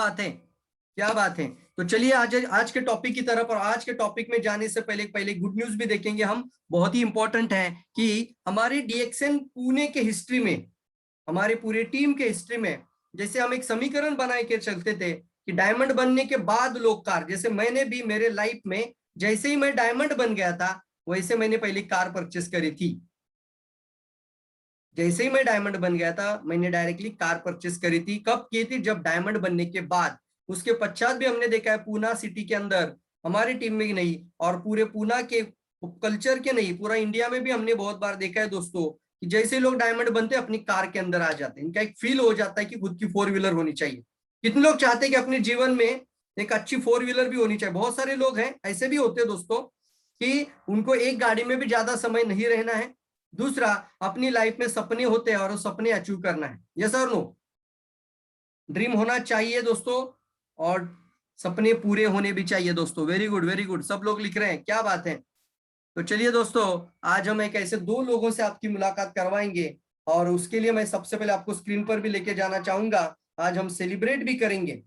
बात है, क्या बात है। तो चलिए आज आज के टॉपिक की तरफ, और आज के टॉपिक में जाने से पहले पहले गुड न्यूज भी देखेंगे हम। बहुत ही इंपॉर्टेंट है कि हमारे डीएक्सएन पुणे के हिस्ट्री में, हमारे पूरे टीम के हिस्ट्री में, जैसे हम एक समीकरण बनाए के चलते थे कि डायमंड बनने के बाद लोग कार, जैसे मैंने भी मेरे लाइफ में जैसे ही मैं डायमंड बन गया था वैसे मैंने पहले कार परचेस करी थी। जैसे ही मैं डायमंड बन गया था मैंने डायरेक्टली कार परचेस करी थी। कब की थी? जब डायमंड बनने के बाद। उसके पश्चात भी हमने देखा है पूना सिटी के अंदर, हमारी टीम में ही नहीं और पूरे पूना के कल्चर के नहीं, पूरा इंडिया में भी हमने बहुत बार देखा है दोस्तों कि जैसे लोग डायमंड बनते अपनी कार के अंदर आ जाते हैं, इनका एक फील हो जाता है कि खुद की फोर व्हीलर होनी चाहिए। कितने लोग चाहते हैं कि अपने जीवन में एक अच्छी फोर व्हीलर भी होनी चाहिए? बहुत सारे लोग हैं, ऐसे भी होते हैं दोस्तों कि उनको एक गाड़ी में भी ज्यादा समय नहीं रहना है। दूसरा, अपनी लाइफ में सपने होते हैं और वो सपने अचीव करना है। यस और नो? ड्रीम होना चाहिए दोस्तों, और सपने पूरे होने भी चाहिए दोस्तों। वेरी गुड, वेरी गुड, सब लोग लिख रहे हैं, क्या बात है। तो चलिए दोस्तों, आज हम एक ऐसे दो लोगों से आपकी मुलाकात करवाएंगे, और उसके लिए मैं सबसे पहले आपको स्क्रीन पर भी लेके जाना चाहूंगा। आज हम सेलिब्रेट भी करेंगे।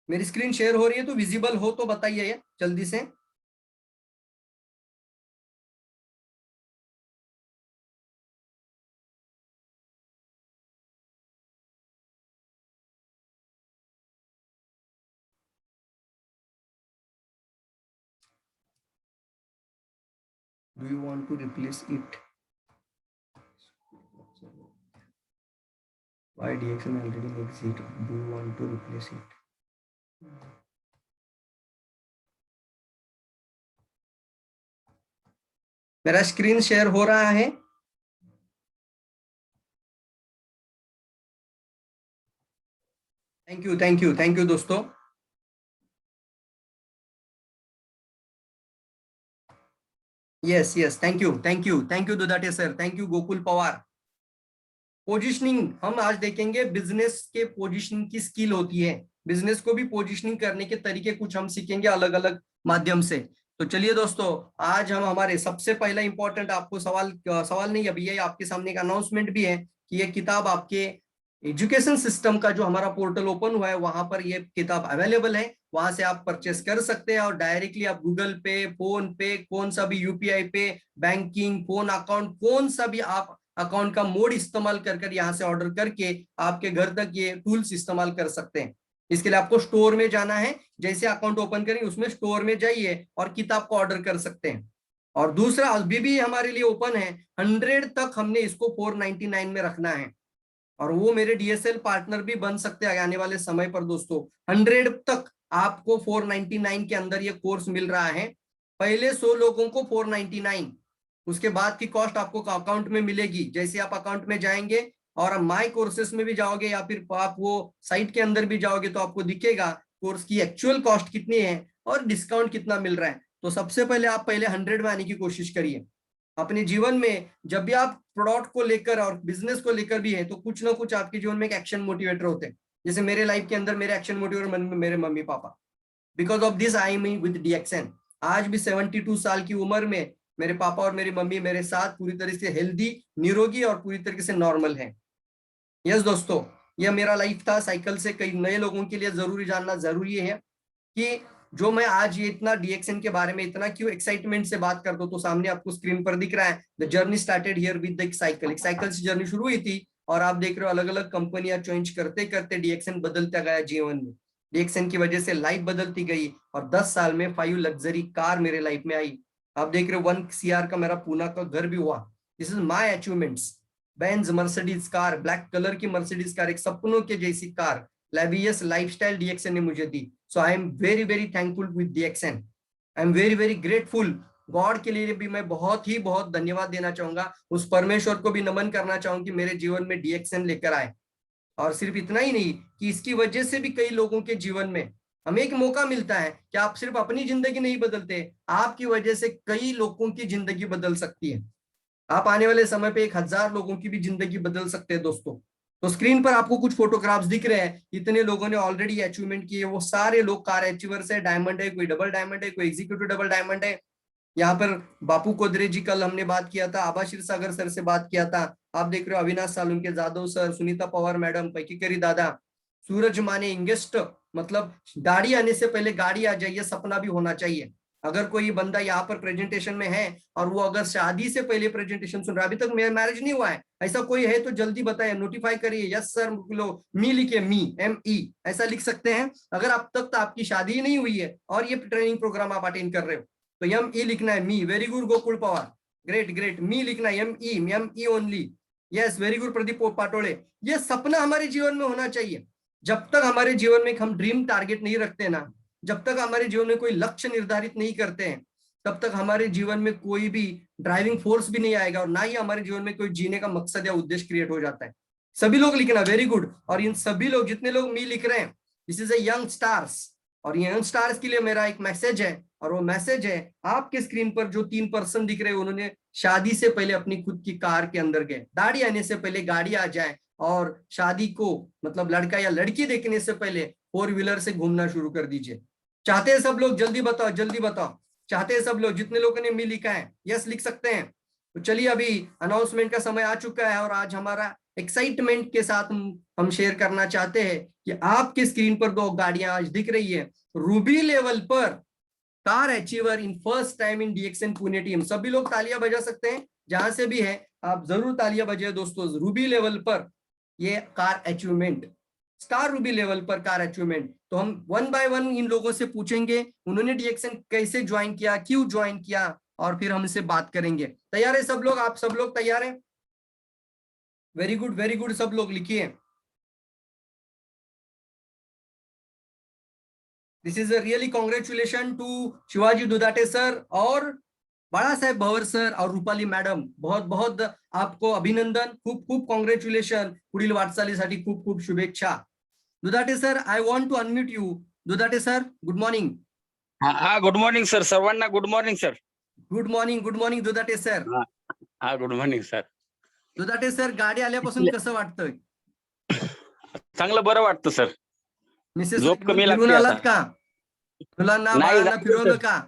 मेरी स्क्रीन शेयर हो रही है तो विजिबल हो तो बताइए जल्दी से। Do you want to replace it? Why DXN already makes it? Do you want to replace it? मेरा स्क्रीन शेयर हो रहा है? Thank you, thank you, thank you दोस्तों। Yes yes, thank you, thank you, thank you Dudhate sir, thank you Gokul Pawar. Positioning हम आज देखेंगे, business के positioning की स्किल होती है, बिजनेस को भी पोजिशनिंग करने के तरीके कुछ हम सीखेंगे अलग अलग माध्यम से। तो चलिए दोस्तों, आज हम हमारे सबसे पहला इंपॉर्टेंट आपको सवाल नहीं, अभी ये आपके सामने एक अनाउंसमेंट भी है कि ये किताब आपके एजुकेशन सिस्टम का जो हमारा पोर्टल ओपन हुआ है वहां पर ये किताब अवेलेबल है, वहां से आप परचेस कर सकते हैं, और डायरेक्टली आप गूगल पे, फोन पे, कौन सा भी यूपीआई पे, बैंकिंग, फोन अकाउंट, कौन सा भी आप अकाउंट का मोड इस्तेमाल कर यहाँ से ऑर्डर करके आपके घर तक ये टूल्स इस्तेमाल कर सकते हैं। इसके लिए आपको स्टोर में जाना है, जैसे अकाउंट ओपन करेंगे उसमें स्टोर में जाइए और किताब को ऑर्डर कर सकते हैं। और दूसरा अभी भी हमारे लिए ओपन है, 100 तक हमने इसको 499 में रखना है, और वो मेरे डीएसएल पार्टनर भी बन सकते हैं आने वाले समय पर दोस्तों। 100 तक आपको 499 के अंदर ये कोर्स मिल रहा है। पहले 100 लोगों को 499, उसके बाद की कॉस्ट आपको अकाउंट में मिलेगी। जैसे आप अकाउंट में जाएंगे और माई कोर्सेस में भी जाओगे या फिर आप वो साइट के अंदर भी जाओगे तो आपको दिखेगा कोर्स की एक्चुअल कॉस्ट कितनी है और डिस्काउंट कितना मिल रहा है। तो सबसे पहले आप पहले 100 में आने की कोशिश करिए। अपने जीवन में जब भी आप प्रोडक्ट को लेकर और बिजनेस को लेकर भी है तो कुछ ना कुछ आपके जीवन में एक एक्शन मोटिवेटर होते हैं। जैसे मेरे लाइफ के अंदर मेरे एक्शन मोटिवेटर मेरे mummy papa. Because of this I am with DXN. आज भी 72 साल की उम्र में मेरे पापा और मेरी मम्मी मेरे साथ पूरी तरह से हेल्दी, निरोगी और पूरी तरीके से नॉर्मल है। यस दोस्तों, यह मेरा लाइफ था। साइकिल से कई नए लोगों के लिए जरूरी जानना जरूरी है कि जो मैं आज ये इतना डीएक्सएन के बारे में इतना क्यों एक्साइटमेंट से बात करता हूँ। तो सामने आपको स्क्रीन पर दिख रहा है, the journey started here with the cycle. एक साइकिल से जर्नी शुरू हुई थी और आप देख रहे हो अलग अलग कंपनियां चेंज करते करते डीएक्सएन बदलता गया जीवन में। डीएक्सएन की वजह से लाइफ बदलती गई और 10 साल में 5 लग्जरी कार मेरे लाइफ में आई। आप देख रहे हो 1 CR का मेरा पूना का घर भी हुआ। This is my achievements. Benz Mercedes car, black colour की मर्सिडीज कार, एक सपनों के जैसी कार, लेवियस लाइफस्टाइल डीएक्सएन ने मुझे दी। So I am very very thankful with DXN. I am very very grateful. God के लिए भी मैं बहुत धन्यवाद देना चाहूंगा, उस परमेश्वर को भी नमन करना चाहूंगा कि मेरे जीवन में डीएक्सएन लेकर आए। और सिर्फ इतना ही नहीं कि इसकी वजह से भी कई लोगों के जीवन में हमें एक मौका मिलता है कि आप सिर्फ अपनी जिंदगी नहीं बदलते, आपकी वजह से कई लोगों की जिंदगी बदल सकती है। आप आने वाले समय पे 1000 लोगों की भी जिंदगी बदल सकते हैं दोस्तों। तो स्क्रीन पर आपको कुछ फोटोग्राफ्स दिख रहे हैं, इतने लोगों ने ऑलरेडी अचीवमेंट किए, वो सारे लोग कार अचीवर्स है, डायमंड है, कोई डबल डायमंड है, कोई एग्जीक्यूटिव डबल डायमंड है। यहाँ पर बापू कोदरे जी, कल हमने बात किया था, आबाशिर सागर सर से बात किया था, आप देख रहे हो अविनाश सालुंके, जाधव सर, सुनीता पवार मैडम, पैकीकरी दादा, सूरज माने, इंगेस्ट, मतलब गाड़ी आने से पहले गाड़ी आ जाइए, सपना भी होना चाहिए। अगर कोई बंदा यहाँ पर प्रेजेंटेशन में है और वो अगर शादी से पहले प्रेजेंटेशन सुन रहा है, अभी तक मेरा मैरिज नहीं हुआ है, ऐसा कोई है तो जल्दी बताइए, नोटिफाई करिए, यस सर लो, मी लिखिए, मी ME ऐसा लिख सकते हैं। अगर अब तक तो आपकी शादी ही नहीं हुई है और ये ट्रेनिंग प्रोग्राम आप अटेंड कर रहे हो तो ME लिखना है, me. Very good Gokul Pawar, great great. Me लिखना है, ME only. Yes, very good Pradeep Patole. ये सपना हमारे जीवन में होना चाहिए। जब तक हमारे जीवन में हम ड्रीम टारगेट नहीं रखते ना, जब तक हमारे जीवन में कोई लक्ष्य निर्धारित नहीं करते हैं, तब तक हमारे जीवन में कोई भी ड्राइविंग फोर्स भी नहीं आएगा और ना ही हमारे जीवन में कोई जीने का मकसद या उद्देश्य क्रिएट हो जाता है। सभी लोग लिखना, वेरी गुड। और इन सभी लोग जितने लोग मी लिख रहे हैं, this is a young stars, और यंग स्टार्स के लिए मेरा एक मैसेज है, और वो मैसेज है आपके स्क्रीन पर जो 3 पर्सन दिख रहे हैं, उन्होंने शादी से पहले अपनी खुद की कार के अंदर गए, दाढ़ी आने से पहले गाड़ी आ जाए, और शादी को मतलब लड़का या लड़की देखने से पहले 4 व्हीलर से घूमना शुरू कर दीजिए। चाहते हैं सब लोग? जल्दी बताओ, जल्दी बताओ। चाहते हैं सब लोग? जितने लोगों ने मी लिखा है यस लिख सकते हैं। तो चलिए, अभी अनाउंसमेंट का समय आ चुका है और आज हमारा एक्साइटमेंट के साथ हम शेयर करना चाहते हैं कि आपके स्क्रीन पर 2 गाड़ियां आज दिख रही है, रूबी लेवल पर car achiever in first time in DXN Pune team. सभी लोग तालियां बजा सकते हैं, जहां से भी है आप जरूर तालियां बजाए दोस्तों। रूबी लेवल पर ये car achievement, star Ruby level पर कार अचीवमेंट। तो हम 1 बाय 1 इन लोगों से पूछेंगे उन्होंने DXN कैसे ज्वाइन किया, क्यों ज्वाइन किया, और फिर हम इनसे बात करेंगे। तैयार है सब लोग? आप सब लोग तैयार हैं? Very good, very good. सब लोग लिखिए। This is a really congratulation to Shivaji Dudhate sir और बाळा साहेब भवर सर और रूपाली मॅडम, बहुत बहुत आपको अभिनंदन, खूप खूप कॉन्ग्रॅच्युलेशन, पुढील वाटचालीसाठी खूप खूप शुभेच्छा। Dudhate sir, I want to unmute you. Dudhate sir, good morning. हा गुड मॉर्निंग सर, सर्वांना good morning sir. Good morning, good morning Dudhate sir. हा good morning sir. Dudhate sir, गाडी आल्यापासून कसं वाटतंय? चांगलं बरं वाटतं सर. मिसेस झोप घेऊन कमी फिरून लागते आलात आता. का? मुलांना नाही, बाळांना जायचंय फिरवलं सर. का?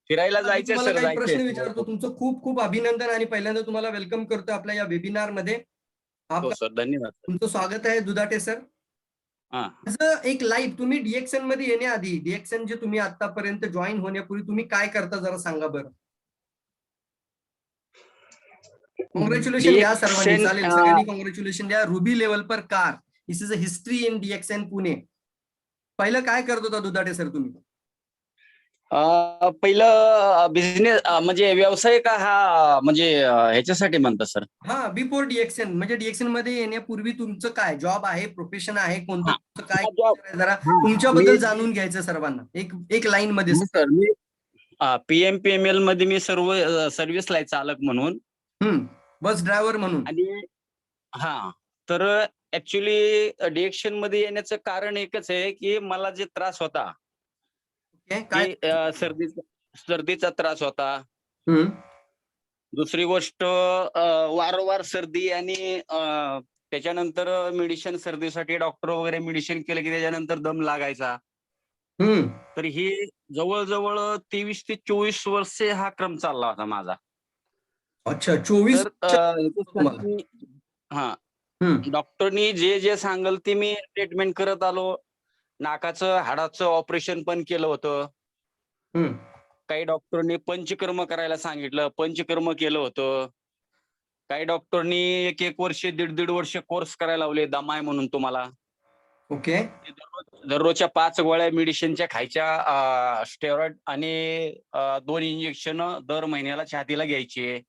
फिरायला मी जायचंय तुम्हाला सर, काही जायचंय. प्रश्न विचारतो, तुमचं खूप खूप अभिनंदन आणि पहिल्यांदा तुम्हाला वेलकम करतो आपल्या या वेबिनार मध्ये। हो आपका सर, धन्यवाद सर. तुमचं स्वागत आहे दुधाटे सर। हा एक लाईव्ह तुम्ही DXN मध्ये येण्याआधी, DXN जे तुम्ही आतापर्यंत जॉईन होण्यापूर्वी तुम्ही काय करता जरा सांगा बरं। कॉंग्रॅच्युलेशन द्या सर्वांनी, DXN, चालेल, सगळ्यांनी कॉंग्रॅच्युलेशन द्या। रुबी लेवल पर car, this is a history in DXN Pune. पहिलं काय करत होता दुधाटे सर तुम्ही? पहिलं बिझनेस म्हणजे व्यवसाय का हा म्हणजे ह्याच्यासाठी म्हणता सर? हा, बिफोर DXN म्हणजे DXN मध्ये येण्यापूर्वी तुमचं काय जॉब आहे, प्रोफेशन आहे कोणतं, हा तुमचं काय जॉब. जरा हा तुमच्याबद्दल मी जाणून घ्यायचं सर्वांना, एक एक लाईन मध्ये। सर, मी PMPML मध्ये मी सर्व्हिस लाईन चालक म्हणून, बस ड्रायव्हर म्हणून। आणि हा तर ऍक्च्युली DXN मध्ये येण्याचं कारण एकच आहे की मला जे त्रास होता काय? की सर्दीचा त्रास होता. दुसरी गोष्ट वारंवार सर्दी, आणि त्याच्यानंतर मेडिसिन सर्दीसाठी डॉक्टर वगैरे मेडिसिन केलं की त्याच्यानंतर दम लागायचा. तर ही जवळजवळ 23 ते 24 वर्षे हा क्रम चालला होता माझा. अच्छा, 24 तर हा डॉक्टरनी जे जे सांगल ते मी ट्रीटमेंट करत आलो. नाकाचं हाडाचं ऑपरेशन पण केलं होतं. काही डॉक्टरनी पंचकर्म करायला सांगितलं, पंचकर्म केलं होतं. काही डॉक्टरनी 1-1 वर्ष, 1.5 वर्ष कोर्स करायला लावले, दमाय म्हणून तुम्हाला. ओके, दररोजच्या 5 गोळ्या मेडिसिनच्या खायच्या, स्टेरॉइड आणि 2 इंजेक्शन दर महिन्याला छातीला घ्यायचे.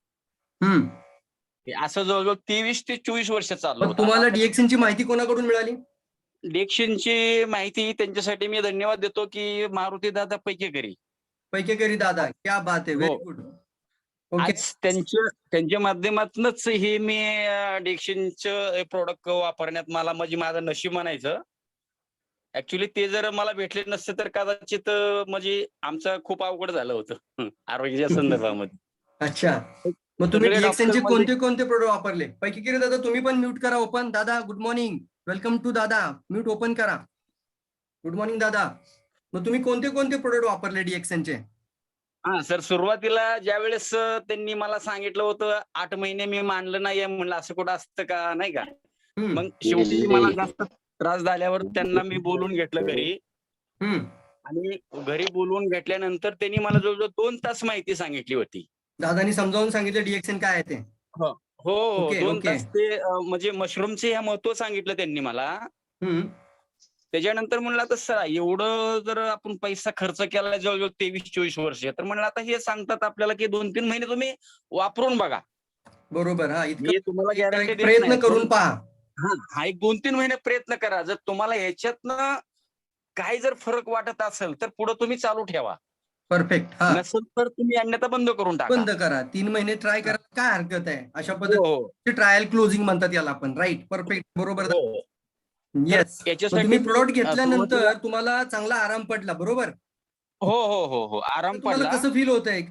असं जवळजवळ 23 ते 24 वर्ष चाललं होतं. तुम्हाला DXN ची माहिती कोणाकडून मिळाली? DXNची माहिती त्यांच्यासाठी मी धन्यवाद देतो की मारुती दादा पैकेकरी दादा, क्या बात है, व्हेरी गुड। ओके, आज त्यांच्या माध्यमातूनच हे मी DXNचं प्रोडक्ट वापरण्यात मला म्हणजे माझं नशीब म्हणायचं. ऍक्च्युली ते जर मला भेटले नसते तर कदाचित म्हणजे आमचं खूप अवघड झालं होतं आरोग्याच्या संदर्भामध्ये. अच्छा, मग तुम्ही DXN चे कोणते कोणते प्रोडक्ट वापरले? पैकीकरी दादा तुम्ही पण म्यूट करा ओपन। दादा गुड मॉर्निंग, वेलकम टू दादा, म्यूट ओपन करा। गुड मॉर्निंग दादा, मग तुम्ही कोणते कोणते प्रोडक्ट वापरले DXN चे? हा सर, सुरुवातीला ज्या वेळेस त्यांनी मला सांगितलं होतं 8 महिने मी मानलं नाहीये, म्हणलं असं कुठं असतं का, नाही का. मग शेवटी मला जास्त त्रास झाल्यावर त्यांना मी बोलून घेतलं घरी. आणि घरी बोलवून घेतल्यानंतर त्यांनी मला जवळजवळ 2 तास माहिती सांगितली होती. दादानी समजावून सांगितलं डिएक्शन काय आहे ते. हो 2 तास ते म्हणजे मशरूमचे हे महत्व सांगितलं त्यांनी मला. त्याच्यानंतर म्हणलं आता सर एवढं जर आपण पैसा खर्च केला जवळजवळ 23-24 वर्ष, तर म्हणलं आता हे सांगतात आपल्याला की 2-3 महिने तुम्ही वापरून बघा. बरोबर. मी तुम्हाला गॅरंटी देत प्रयत्न नाही. करून पहा. हा एक 2-3 महिने प्रयत्न करा. जर तुम्हाला ह्याच्यातनं काही जर फरक वाटत असेल तर पुढे तुम्ही चालू ठेवा. परफेक्ट. नसेल तर तुम्ही अन्यथा बंद करून टाका. बंद करा. 3 महिने ट्राय करा, काय हरकत आहे. अशा पद्धतीने ट्रायल क्लोजिंग म्हणतात याला आपण. राईट, परफेक्ट, बरोबर. येस. तुम्ही प्रोडक्ट घेतल्यानंतर तुम्हाला चांगला आराम पडला, बरोबर. हो आराम पडला. कसं फील होतंय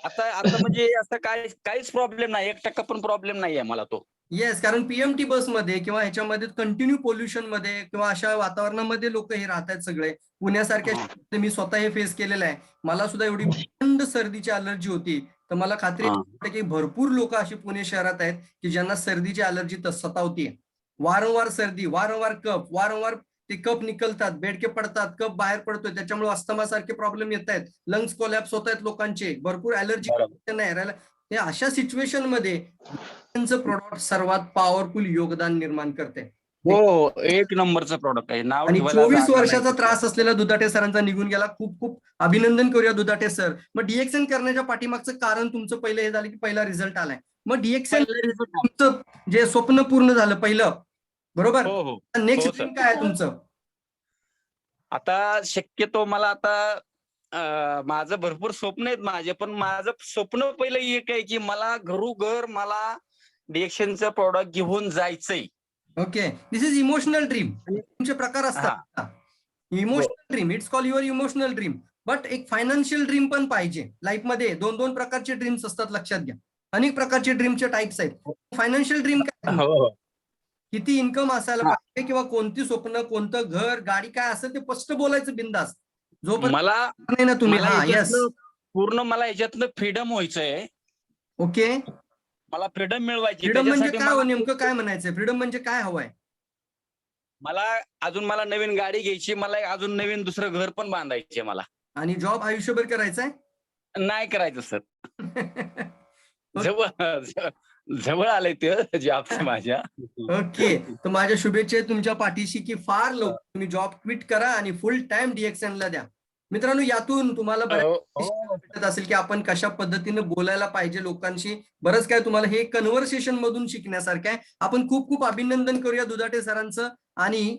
आता म्हणजे असं काहीच प्रॉब्लेम नाही, 1% पण प्रॉब्लेम नाहीये मला तो. येस, कारण पीएमटी बसमध्ये किंवा ह्याच्यामध्ये कंटिन्यू पोल्युशन मध्ये किंवा अशा वातावरणामध्ये लोक हे राहतात सगळे. पुण्यासारख्या मी स्वतः हे फेस केलेलं आहे. मला सुद्धा एवढी प्रचंड सर्दीची अलर्जी होती. तर मला खात्री आहे की भरपूर लोक अशी पुणे शहरात आहेत की ज्यांना सर्दीची अलर्जी सतावतीये. वारंवार सर्दी, वारंवार कफ, वारंवार ते कप निकलतात, बेडके पडतात, कप बाहेर पडतोय, त्याच्यामुळे अस्थमासारखे प्रॉब्लेम येत आहेत, लंग्स कोलॅप्स होत आहेत लोकांचे, भरपूर अलर्जी नाही राहिला. अशा सिच्युएशन मध्ये त्यांचं प्रोडक्ट सर्वात पॉवरफुल योगदान निर्माण करते. हो, एक नंबरचं प्रोडक्ट आहे. नाव आणि 24 वर्षाचा त्रास असलेला दुधाटे सरांचा निघून गेला. खूप खूप अभिनंदन करूया दुधाटे सर. मग डिएक्शन करण्याच्या पाठीमागचं कारण तुमचं पहिलं हे झालं की पहिला रिझल्ट आलाय. मग डिएक्शन तुमचं जे स्वप्न पूर्ण झालं पहिलं, बरोबर. नेक्स्ट ड्रीम काय आहे तुमचं? आता शक्यतो मला आता माझं भरपूर स्वप्न आहेत माझे, पण माझं स्वप्न पहिलं एक आहे की मला घरोघर मला डिएक्शनचं प्रोडक्ट घेऊन जायचंय. Okay, this is emotional dream. तुमचे प्रकार असतात. Emotional dream, it's call your emotional dream. But एक फायनान्शियल ड्रीम पण पाहिजे लाईफमध्ये. 2 प्रकारचे ड्रीम्स असतात, लक्षात घ्या. अनेक प्रकारचे ड्रीमचे टाइप्स आहेत. फायनान्शियल ड्रीम काय? किती इन्कम असायला पाहिजे किंवा कोणती स्वप्न, कोणतं घर, गाडी काय असेल ते स्पष्ट बोलायचं बिंदास. मला नाही ना तुम्ही. पूर्ण मला याच्यातनं फ्रीडम व्हायचंय. ओके, मला फ्रीडम मिळवायची. फ्रीडम म्हणजे काय, नेमकं काय म्हणायचंय? फ्रीडम म्हणजे काय हवंय? मला नवीन गाडी घ्यायची, मला अजून नवीन दुसरं घर पण बांधायचे मला. आणि जॉब आयुष्यभर करायचाय? नाही करायचं सर. जवळ आलंय ते जॉबचं माझ्या. ओके, तर माझ्या शुभेच्छा तुमच्या पाठीशी की फार लवकर तुम्ही जॉब क्विट करा आणि फुल टाइम डिएक्शनला द्या. मित्रांनो, यातून तुम्हाला भेटत असेल की आपण कशा पद्धतीने बोलायला पाहिजे लोकांशी. बरंच काय तुम्हाला हे कन्व्हर्सेशन मधून शिकण्यासारखं आहे. आपण खूप खूप अभिनंदन करूया दुधाटे सरांचं. आणि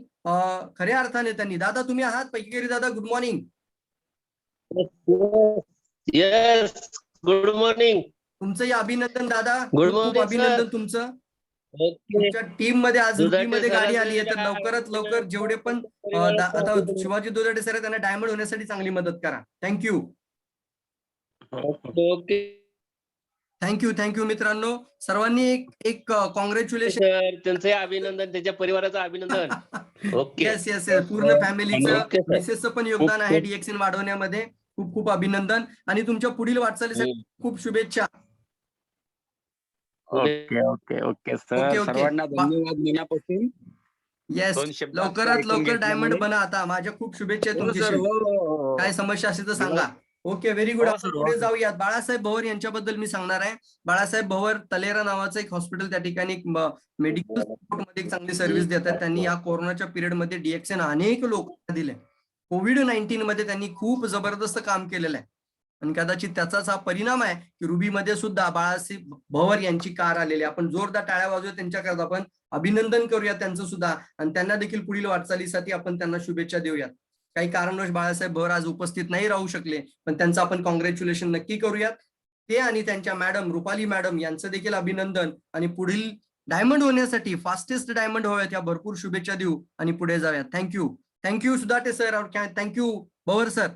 खऱ्या अर्थाने त्यांनी, दादा तुम्ही आहात पैकीगिरी दादा, good morning. Yes, good morning. तुमचंही अभिनंदन दादा, खूप अभिनंदन तुमचं. तुमच्या टीम मध्ये आज मध्ये गाडी आली आहे, तर लवकरात लवकर जेवढे पण आता शिवाजी दुधाटे सर त्यांना डायमंड होण्यासाठी चांगली मदत करा. थँक्यू. ओके, थँक्यू मित्रांनो, सर्वांनी एक कॉंग्रॅच्युलेशन. त्यांचं अभिनंदन, त्यांच्या परिवाराचं अभिनंदन. ओके, येस, पूर्ण फॅमिलीचं, मिसेसचं पण योगदान आहे डिएक्शन वाढवण्यामध्ये. खूप खूप अभिनंदन आणि तुमच्या पुढील वाटचालीसाठी खूप शुभेच्छा. ओके सर, सर्वांना धन्यवाद मनापासून. येस, लवकरात लवकर डायमंड बना. आता माझ्या खूप शुभेच्छा तुमच्याशी. काय समस्या असेल तर सांगा. Okay, very good. पुढे जाऊयात. बाळासाहेब भवर यांच्याबद्दल मी सांगणार आहे. बाळासाहेब भवर तलेरा नावाचं एक हॉस्पिटल, त्या ठिकाणी मेडिकल सपोर्ट मध्ये एक चांगली सर्व्हिस देतात. त्यांनी या कोरोनाच्या पिरियड मध्ये डिएक्शन अनेक लोकांना दिले. कोविड-19 मध्ये त्यांनी खूप जबरदस्त काम केलेलं आहे आणि कदाचित त्याचाच हा परिणाम आहे की रुबीमध्ये सुद्धा बाळासाहेब भवर यांची कार आलेली. आपण जोरदार टाळ्या वाजवूया त्यांच्याकरता, आपण अभिनंदन करूया त्यांचं सुद्धा आणि त्यांना देखील पुढील वाटचालीसाठी आपण त्यांना शुभेच्छा देऊयात. काही कारणवश बाळासाहेब भवर आज उपस्थित नाही राहू शकले, पण त्यांचं आपण कॉंग्रॅच्युलेशन नक्की करूयात. ते आणि त्यांच्या मॅडम रुपाली मॅडम यांचं देखील अभिनंदन आणि पुढील डायमंड होण्यासाठी फास्टेस्ट डायमंड व्हाव्यात या भरपूर शुभेच्छा देऊ आणि पुढे जाऊयात. थँक्यू सुधाटे सर, और थँक्यू भवर सर.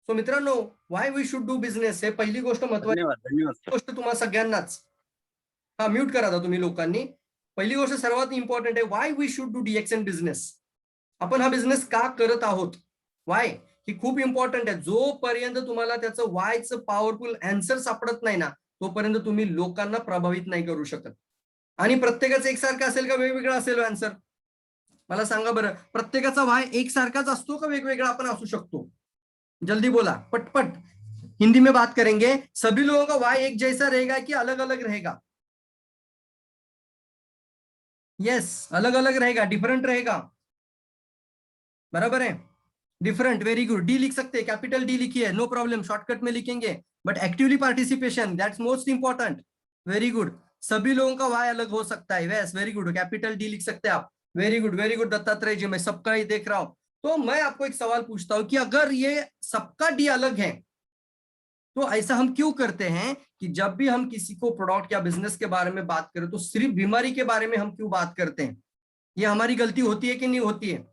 सो मित्रांनो, why we should do business हे पहिली गोष्ट महत्त्वाची गोष्ट तुम्हाला सगळ्यांनाच. हा, म्यूट करा आता तुम्ही लोकांनी. पहिली गोष्ट सर्वात इम्पॉर्टंट आहे, why we should do DXN business. आपण हा बिझनेस का करत आहोत वाय ही खूप इम्पॉर्टंट आहे. जोपर्यंत तुम्हाला त्याचं वायचं पॉवरफुल आन्सर सापडत नाही ना, तोपर्यंत तुम्ही लोकांना प्रभावित नाही करू शकत. आणि प्रत्येकाचं एकसारखं असेल का वेगवेगळा असेल आन्सर? मला सांगा बरं, प्रत्येकाचा वाय एकसारखाच असतो का वेगवेगळा आपण असू शकतो? जल्दी बोला, पटपट. हिंदी में बात करेंगे. सभी लोगों का वाय एक जैसा रहेगा कि अलग अलग रहेगा? यस, अलग अलग रहेगा, डिफरेंट रहेगा. बराबर है, डिफरेंट. Very good. डी लिख सकते हैं, कैपिटल डी लिखिए, नो प्रॉब्लम, शॉर्टकट में लिखेंगे. But actively participation, that's most important. Very good. सभी लोगों का वाय अलग हो सकता है. Yes, very good. Capital D लिख सकते हैं आप. Very good, very good Dattatreya ji. मैं सबका ही देख रहा हूं. तो मैं आपको एक सवाल पूछता हूं कि अगर ये सबका डी अलग है, तो ऐसा हम क्यों करते हैं कि जब भी हम किसी को प्रोडक्ट या बिजनेस के बारे में बात करें तो सिर्फ बीमारी के बारे में हम क्यों बात करते हैं? ये हमारी गलती होती है कि नहीं होती है?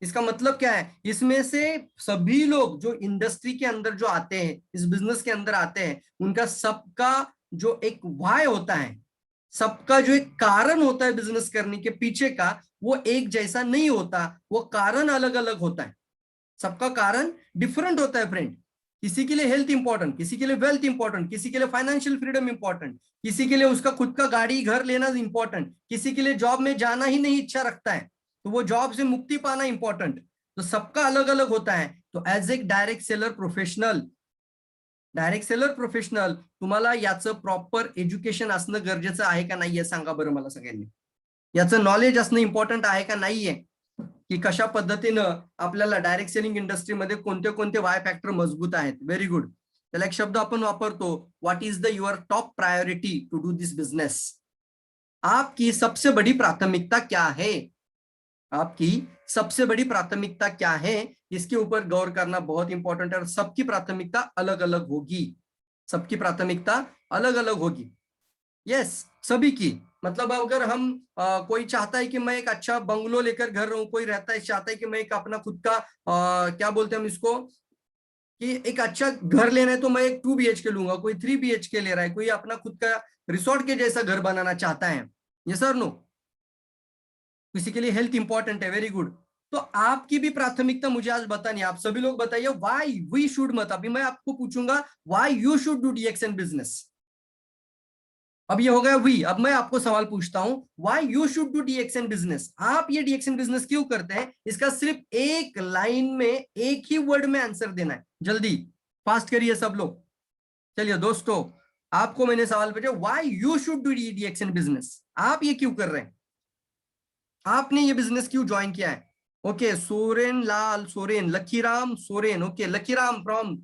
इसका मतलब क्या है? इसमें से सभी लोग जो इंडस्ट्री के अंदर जो आते हैं, इस बिजनेस के अंदर आते हैं, उनका सबका जो एक वाय होता है, सबका जो एक कारण होता है बिजनेस करने के पीछे का, वो एक जैसा नहीं होता. वो कारण अलग अलग होता है. सबका कारण डिफरेंट होता है फ्रेंड. किसी के लिए हेल्थ इंपॉर्टेंट, किसी के लिए वेल्थ इंपॉर्टेंट, किसी के लिए फाइनेंशियल फ्रीडम इंपॉर्टेंट, किसी के लिए उसका खुद का गाड़ी घर लेना इंपॉर्टेंट, किसी के लिए जॉब में जाना ही नहीं इच्छा रखता है, तो वो जॉब से मुक्ति पाना इंपॉर्टेंट. तो सबका अलग अलग होता है. तो एज एक डायरेक्ट सेलर प्रोफेशनल तुम्हाला याचं प्रॉपर एज्युकेशन असणं गरजेचं आहे का नाहीये? सांगा बरं मला सगळ्यांनी. याचं नॉलेज असणं इम्पॉर्टंट आहे का नाहीये? की कशा पद्धतीनं आपल्याला डायरेक्ट सेलिंग इंडस्ट्रीमध्ये कोणते कोणते वाय फॅक्टर मजबूत आहेत. Very good. त्याला एक शब्द आपण वापरतो, what is the your top priority to do this business? आपकी सबसे बड़ी प्राथमिकता क्या है? आपकी सबसे बड़ी प्राथमिकता क्या है? इसके ऊपर गौर करना बहुत इंपॉर्टेंट है. और सबकी प्राथमिकता अलग अलग होगी. सबकी प्राथमिकता अलग अलग होगी. यस, सभी की. मतलब अगर हम कोई चाहता है कि मैं एक अच्छा बंगलो लेकर घर रहूं, कोई चाहता है कि मैं एक अपना खुद का क्या बोलते हैं हम इसको, कि एक अच्छा घर लेना है तो मैं एक 2 BHK लूंगा, कोई 3 BHK ले रहा है, कोई अपना खुद का रिसोर्ट के जैसा घर बनाना चाहता है. Yes sir no? किसी के लिए हेल्थ इंपॉर्टेंट है. Very good. तो आपकी भी प्राथमिकता मुझे आज बतानी है. आप सभी लोग बताइए व्हाई वी शुड मत. अभी मैं आपको पूछूंगा why you should do DXN business. अब ये हो गया वी. अब मैं आपको सवाल पूछता हूं, why you should do DXN business. आप ये DXN बिजनेस क्यों करते हैं? इसका सिर्फ एक लाइन में, एक ही वर्ड में आंसर देना है. जल्दी फास्ट करिए सब लोग. चलिए दोस्तों, आपको मैंने सवाल पूछा, why you should do DXN business. आप ये क्यों कर रहे हैं? आपने ये बिजनेस क्यों ज्वाइन किया है? Okay, Soren Lal Soren, Lakiram Soren. Okay, Lakiram from,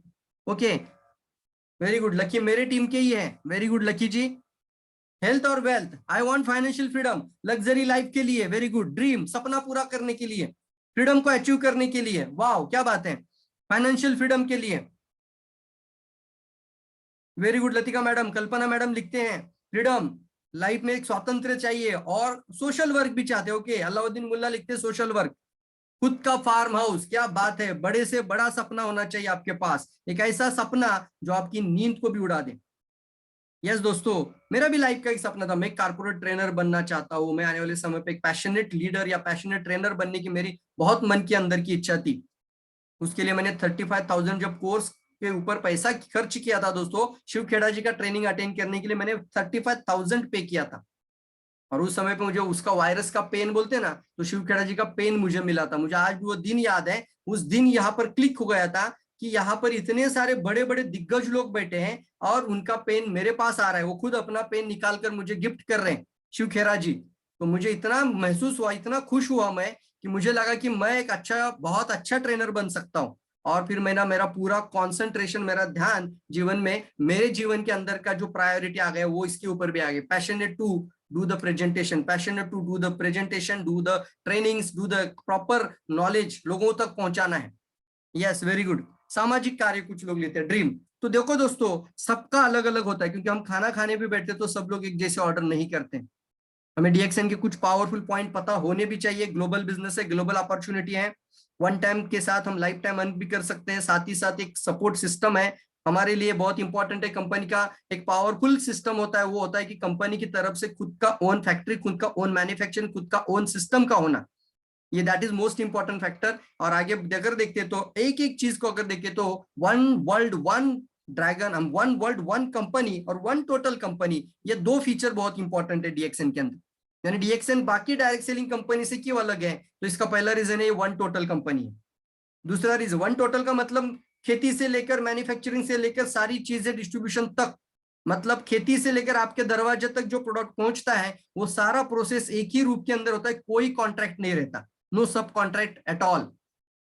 okay, very good. Lucky मेरे टीम के ही है. Very good Lucky ji. Health और wealth, I want financial freedom, luxury life के लिए. Very good. ड्रीम, सपना पूरा करने के लिए, फ्रीडम को अचीव करने के लिए. वाह, क्या बात है. फाइनेंशियल फ्रीडम के लिए. Very good Latika madam. Kalpana madam लिखते हैं फ्रीडम, लाइफ में एक स्वातंत्र चाहिए और सोशल वर्क भी चाहते हो. ओके, अलाउद्दीन मुल्ला लिखते हैं सोशल वर्क, खुद का फार्म हाउस. क्या बात है. बड़े से बड़ा सपना होना चाहिए आपके पास, एक ऐसा सपना जो आपकी नींद को भी उड़ा दे. यस दोस्तों, मेरा भी लाइफ का एक सपना था. मैं कारपोरेट ट्रेनर बनना चाहता हूँ. मैं आने वाले समय पे एक पैशनेट लीडर या पैशनेट ट्रेनर बनने की मेरी बहुत मन के अंदर की इच्छा थी. उसके लिए मैंने 35,000 जब कोर्स के ऊपर पैसा खर्च किया था दोस्तों, शिव खेड़ा जी का ट्रेनिंग अटेंड करने के लिए मैंने 35,000 पे किया था. और उस समय पे मुझे उसका वायरस का पेन बोलते हैं ना, तो शिव खेड़ा जी का पेन मुझे मिला था. मुझे आज भी वो दिन याद है. उस दिन यहाँ पर क्लिक हो गया था कि यहाँ पर इतने सारे बड़े बड़े दिग्गज लोग बैठे हैं और उनका पेन मेरे पास आ रहा है. वो खुद अपना पेन निकाल कर मुझे गिफ्ट कर रहे हैं, शिव खेड़ा जी. तो मुझे इतना महसूस हुआ, इतना खुश हुआ मैं, कि मुझे लगा कि मैं एक अच्छा, बहुत अच्छा ट्रेनर बन सकता हूँ. और फिर मेरा पूरा कॉन्सेंट्रेशन, मेरा ध्यान जीवन में, मेरे जीवन के अंदर का जो प्रायोरिटी आ गया वो इसके ऊपर भी आ गया. Passionate to do the presentation, passionate to do the presentation, do the trainings, do the proper knowledge, लोगों तक पहुंचाना है. Yes, very good. सामाजिक कार्य कुछ लोग लेते हैं. ड्रीम. तो देखो दोस्तों, सबका अलग अलग होता है, क्योंकि हम खाना खाने भी बैठते तो सब लोग एक जैसे ऑर्डर नहीं करते. हमें DXN के कुछ पावरफुल पॉइंट पता होने भी चाहिए. ग्लोबल बिजनेस है, ग्लोबल अपॉर्चुनिटी है. वन टाइम के साथ हम लाइफ टाइम अर्न भी कर सकते हैं. साथ ही साथ एक सपोर्ट सिस्टम है हमारे लिए, बहुत इंपॉर्टेंट है. कंपनी का एक पावरफुल सिस्टम होता है, वो होता है कि कंपनी की तरफ से खुद का ओन फैक्ट्री, खुद का ओन मैन्युफैक्चरिंग, खुद का ओन सिस्टम का होना. ये that is most important factor. और आगे अगर देखते तो एक एक चीज को अगर देखें तो वन वर्ल्ड वन ड्रैगन, हम वन वर्ल्ड वन कंपनी और वन टोटल कंपनी, ये दो फीचर बहुत इंपॉर्टेंट है डीएक्सएन के अंदर। यानी डीएक्सएन बाकी डायरेक्ट सेलिंग कंपनी से क्यों अलग है, तो इसका पहला रीजन है वन टोटल कंपनी है। दूसरा रीजन, वन टोटल का मतलब खेती से लेकर मैन्युफैक्चरिंग से लेकर सारी चीजें डिस्ट्रीब्यूशन तक, मतलब खेती से लेकर आपके दरवाजे तक जो प्रोडक्ट पहुंचता है वो सारा प्रोसेस एक ही रूप के अंदर होता है, कोई कॉन्ट्रैक्ट नहीं रहता, नो सब कॉन्ट्रैक्ट एट ऑल।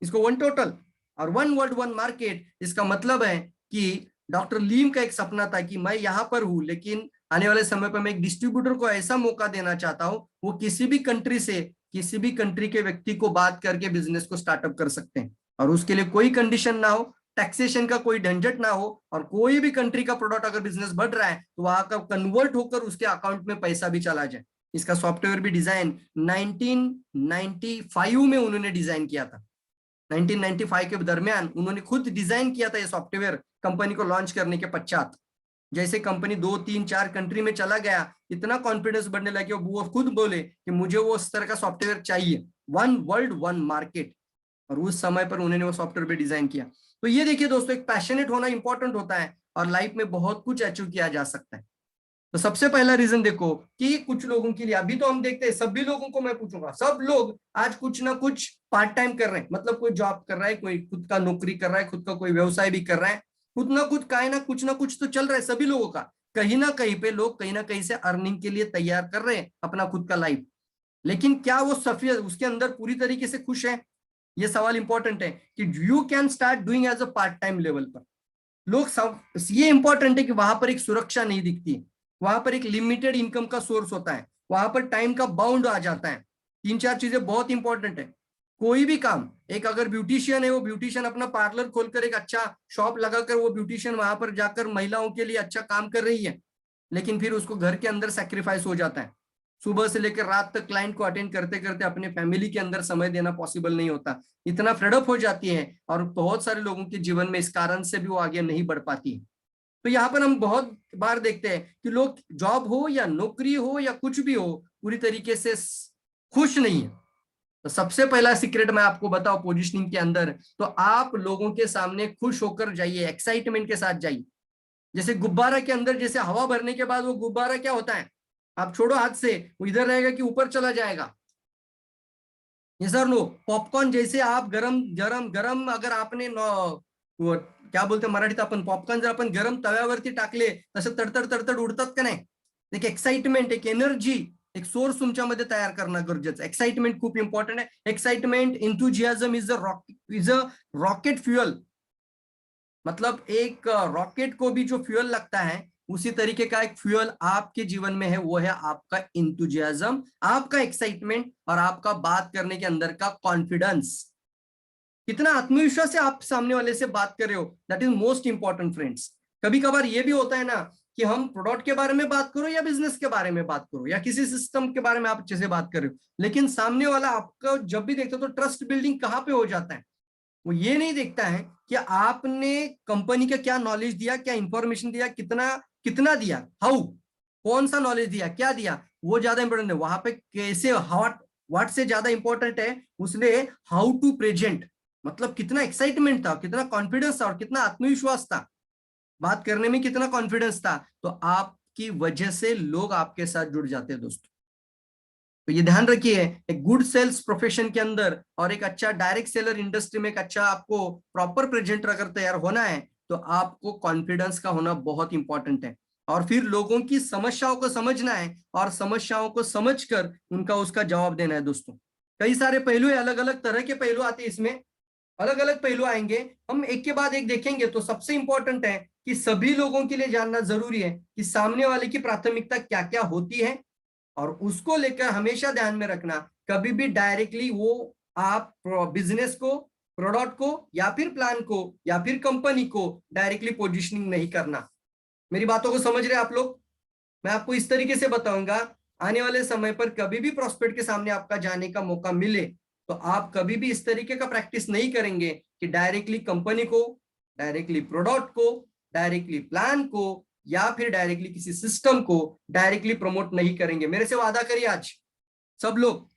इसको वन टोटल। और वन वर्ल्ड वन मार्केट, इसका मतलब है कि डॉक्टर लीम का एक सपना था कि मैं यहां पर हूं, लेकिन आने वाले समय पर मैं एक डिस्ट्रीब्यूटर को ऐसा मौका देना चाहता हूं, वो किसी भी कंट्री से, किसी भी कंट्री के व्यक्ति को बात करके बिजनेस को स्टार्टअप कर सकते हैं, और उसके लिए कोई कंडीशन ना हो, टैक्सेशन का कोई झंझट ना हो, और कोई भी कंट्री का प्रोडक्ट अगर बिजनेस बढ़ रहा है तो वहां का कन्वर्ट होकर उसके अकाउंट में पैसा भी चला जाए। इसका सॉफ्टवेयर भी डिजाइन 1995 में उन्होंने डिजाइन किया था। 1995 के दरमियान उन्होंने खुद डिजाइन किया था ये सॉफ्टवेयर कंपनी को लॉन्च करने के पश्चात। जैसे कंपनी 2, 3, 4 कंट्री में चला गया, इतना कॉन्फिडेंस बढ़ने लगे, वो खुद बोले कि मुझे वो उस तरह का सॉफ्टवेयर चाहिए, वन वर्ल्ड वन मार्केट, और उस समय पर उन्होंने वो सॉफ्टवेयर भी डिजाइन किया। तो ये देखिए दोस्तों, एक पैशनेट होना इंपॉर्टेंट होता है और लाइफ में बहुत कुछ अचीव किया जा सकता है। तो सबसे पहला रीजन देखो कि कुछ लोगों के लिए, अभी तो हम देखते हैं सभी लोगों को मैं पूछूंगा, सब लोग आज कुछ ना कुछ पार्ट टाइम कर रहे हैं, मतलब कोई जॉब कर रहा है, कोई खुद का नौकरी कर रहा है, खुद का कोई व्यवसाय भी कर रहा है, खुद ना कुछ का ना कुछ तो चल रहा है सभी लोगों का। कहीं ना कहीं पे लोग कहीं ना कहीं से अर्निंग के लिए तैयार कर रहे हैं अपना खुद का लाइफ, लेकिन क्या वो सफियत उसके अंदर पूरी तरीके से खुश है, ये सवाल इंपॉर्टेंट है कि you can start doing as a part time level पर। लोग सब, ये इंपॉर्टेंट है कि वहां पर एक सुरक्षा नहीं दिखती, वहां पर एक लिमिटेड इनकम का सोर्स होता है, वहां पर टाइम का बाउंड आ जाता है। 3-4 चीजें बहुत इंपॉर्टेंट है। कोई भी काम, एक अगर ब्यूटिशियन है, वो ब्यूटिशियन अपना पार्लर खोलकर एक अच्छा शॉप लगाकर वो ब्यूटिशियन वहां पर जाकर महिलाओं के लिए अच्छा काम कर रही है, लेकिन फिर उसको घर के अंदर सैक्रिफाइस हो जाता है। सुबह से लेकर रात तक क्लाइंट को अटेंड करते करते अपने फैमिली के अंदर समय देना पॉसिबल नहीं होता, इतना फ्रेडअप हो जाती है, और बहुत सारे लोगों के जीवन में इस कारण से भी वो आगे नहीं बढ़ पाती। तो यहाँ पर हम बहुत बार देखते हैं कि लोग जॉब हो या नौकरी हो या कुछ भी हो, पूरी तरीके से खुश नहीं है। तो सबसे पहला सीक्रेट मैं आपको बताऊं पोजीशनिंग के अंदर, तो आप लोगों के सामने खुश होकर जाइए, एक्साइटमेंट के साथ जाइए। जैसे गुब्बारा के अंदर जैसे हवा भरने के बाद वो गुब्बारा क्या होता है, आप छोड़ो हाथ से, वो इधर रहेगा कि ऊपर चला जाएगा। ये सर नो, पॉपकॉर्न जैसे आप गरम गरम गरम, अगर आपने वो क्या बोलते मराठीत आपण, पॉपकॉर्न जर आपण गरम तव्यावरती टाकले तसे तडतड तडतड उडतात का नाही। एक एक्साइटमेंट, एक एनर्जी, एक सोर्स तुमच्यामध्ये तयार करणं गरजेचं। एक्साइटमेंट खूप इंपॉर्टंट है। Excitement, enthusiasm is a rocket fuel. मतलब एक रॉकेट को भी जो फ्यूअल लगता है, उसी तरीके का एक फ्यूअल आपके जीवन में है, वो है आपका इंथुजियाज्म, आपका एक्साइटमेंट, और आपका बात करने के अंदर का कॉन्फिडेंस। कितना आत्मविश्वास से आप सामने वाले से बात कर रहे हो, that is most important friends. कभी कभार ये भी होता है ना कि हम प्रोडक्ट के बारे में बात करो या बिजनेस के बारे में बात करो या किसी सिस्टम के बारे में आप अच्छे से बात कर रहे हो, लेकिन सामने वाला आपको जब भी देखते हो तो ट्रस्ट बिल्डिंग कहाँ पे हो जाता है, वो ये नहीं देखता है कि आपने कंपनी का क्या नॉलेज दिया, क्या इंफॉर्मेशन दिया, कितना कितना दिया, हाउ, कौन सा नॉलेज दिया, क्या दिया, वो ज्यादा इंपॉर्टेंट है। वहां पे कैसे, व्हाट से ज्यादा इंपॉर्टेंट है उसने हाउ टू प्रेजेंट, मतलब कितना एक्साइटमेंट था, कितना कॉन्फिडेंस था, और कितना आत्मविश्वास था, बात करने में कितना कॉन्फिडेंस था, तो आपकी वजह से लोग आपके साथ जुड़ जाते हैं दोस्तों। तो ये ध्यान रखिए, एक गुड सेल्स प्रोफेशन के अंदर और एक अच्छा डायरेक्ट सेलर इंडस्ट्री में एक अच्छा आपको प्रॉपर प्रेजेंटर अगर तैयार होना है, तो आपको कॉन्फिडेंस का होना बहुत इंपॉर्टेंट है, और फिर लोगों की समस्याओं को समझना है और समस्याओं को समझकर उनका उसका जवाब देना है दोस्तों। कई सारे पहलू है, अलग अलग तरह के पहलू आते हैं इसमें, अलग अलग पहलू आएंगे, हम एक के बाद एक देखेंगे। तो सबसे इंपॉर्टेंट है कि सभी लोगों के लिए जानना जरूरी है कि सामने वाले की प्राथमिकता क्या क्या होती है, और उसको लेकर हमेशा ध्यान में रखना, कभी भी डायरेक्टली वो आप बिजनेस को, प्रोडक्ट को, या फिर प्लान को, या फिर कंपनी को डायरेक्टली पोजीशनिंग नहीं करना। मेरी बातों को समझ रहे आप लोग? मैं आपको इस तरीके से बताऊंगा, आने वाले समय पर कभी भी प्रॉस्पेक्ट के सामने आपका जाने का मौका मिले तो आप कभी भी इस तरीके का प्रैक्टिस नहीं करेंगे कि डायरेक्टली कंपनी को, डायरेक्टली प्रोडक्ट को, डायरेक्टली प्लान को, या फिर डायरेक्टली किसी सिस्टम को डायरेक्टली प्रमोट नहीं करेंगे। मेरे से वादा करिए आज सब लोग,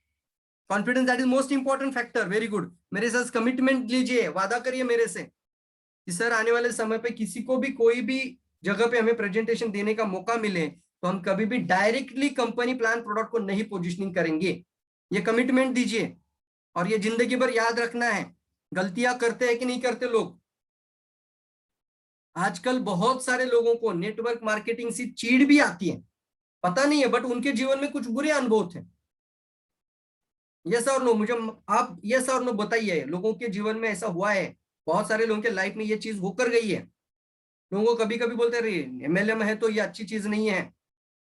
confidence that is most important factor. Very good. मेरे साथ कमिटमेंट लीजिए, वादा करिए मेरे से कि सर आने वाले समय पे किसी को भी कोई भी जगह पे हमें प्रेजेंटेशन देने का मौका मिले तो हम कभी भी डायरेक्टली कंपनी प्लान प्रोडक्ट को नहीं पोजीशनिंग करेंगे। ये कमिटमेंट दीजिए और ये जिंदगी भर याद रखना है। गलतियां करते हैं कि नहीं करते लोग? आजकल बहुत सारे लोगों को नेटवर्क मार्केटिंग से चीड़ भी आती है, पता नहीं है, बट उनके जीवन में कुछ बुरे अनुभव थे। यस और नो? मुझे आप यस और नो बताइए, लोगों के जीवन में ऐसा हुआ है? बहुत सारे लोगों के लाइफ में ये चीज होकर गई है। लोगों को कभी कभी बोलते रहे एमएलएम है तो ये अच्छी चीज नहीं है,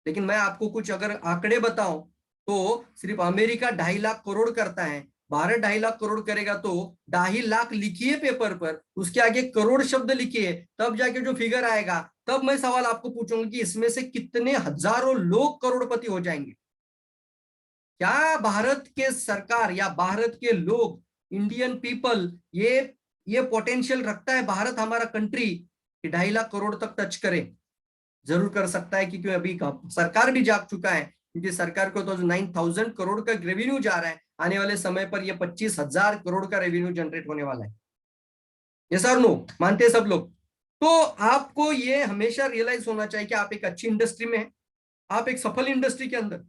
लेकिन मैं आपको कुछ अगर आंकड़े बताऊं तो सिर्फ अमेरिका 2.5 लाख करोड़ करता है, भारत 2.5 लाख करोड़ करेगा तो 2.5 लाख लिखिए पेपर पर, उसके आगे करोड़ शब्द लिखिए, तब जाके जो फिगर आएगा, तब मैं सवाल आपको पूछूंगा कि इसमें से कितने हजारों लोग करोड़पति हो जाएंगे। क्या भारत के सरकार या भारत के लोग, इंडियन पीपल, ये पोटेंशियल रखता है भारत हमारा कंट्री कि 2.5 लाख करोड़ तक टच करे? जरूर कर सकता है, क्योंकि अभी सरकार भी जाग चुका है, क्योंकि सरकार को तो 9,000 करोड़ का रेवेन्यू जा रहा है, आने वाले समय पर ये 25,000 करोड़ का रेवेन्यू जनरेट होने वाला है। ये सर नो मानते हैं सब लोग? तो आपको ये हमेशा रियलाइज होना चाहिए कि आप एक अच्छी इंडस्ट्री में हैं, आप एक सफल इंडस्ट्री के अंदर,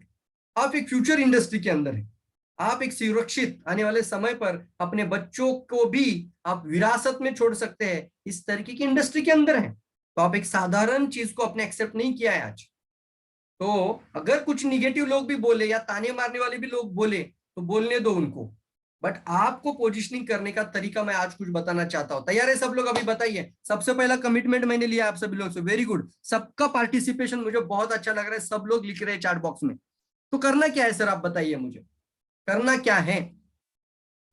आप एक फ्यूचर इंडस्ट्री के अंदर है, आप एक सुरक्षित आने वाले समय पर अपने बच्चों को भी आप विरासत में छोड़ सकते हैं, इस तरीके की इंडस्ट्री के अंदर है। तो आप एक साधारण चीज को अपने एक्सेप्ट नहीं किया है आज। तो अगर कुछ निगेटिव लोग भी बोले या ताने मारने वाले भी लोग बोले तो बोलने दो उनको, बट आपको पोजीशनिंग करने का तरीका मैं आज कुछ बताना चाहता हूं। तैयार है सब लोग? अभी बताइए। सबसे पहला कमिटमेंट मैंने लिया आप सभी लोग से। Very good. सबका पार्टिसिपेशन मुझे बहुत अच्छा लग रहा है, सब लोग लिख रहे हैं चैट बॉक्स में। तो करना क्या है सर, आप बताइए मुझे, करना क्या है?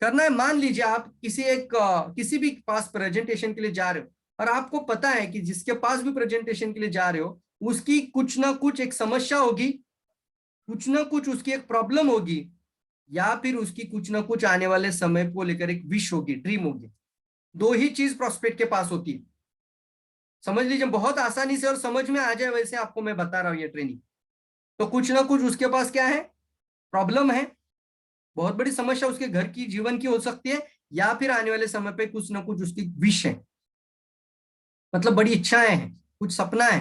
करना है, मान लीजिए आप किसी भी पास प्रेजेंटेशन के लिए जा रहे हो और आपको पता है कि जिसके पास भी प्रेजेंटेशन के लिए जा रहे हो उसकी कुछ ना कुछ एक समस्या होगी, कुछ ना कुछ उसकी एक प्रॉब्लम होगी, या फिर उसकी कुछ ना कुछ आने वाले समय को लेकर एक विश होगी, ड्रीम होगी। दो ही चीज प्रोस्पेक्ट के पास होती है। समझ लीजिए, बहुत आसानी से और समझ में आ जाए वैसे आपको मैं बता रहा हूं ये ट्रेनिंग। तो कुछ ना कुछ उसके पास क्या है, प्रॉब्लम है, बहुत बड़ी समस्या उसके घर की, जीवन की हो सकती है, या फिर आने वाले समय पे कुछ ना कुछ उसकी विश है, मतलब बड़ी इच्छाएं हैं, कुछ सपना है,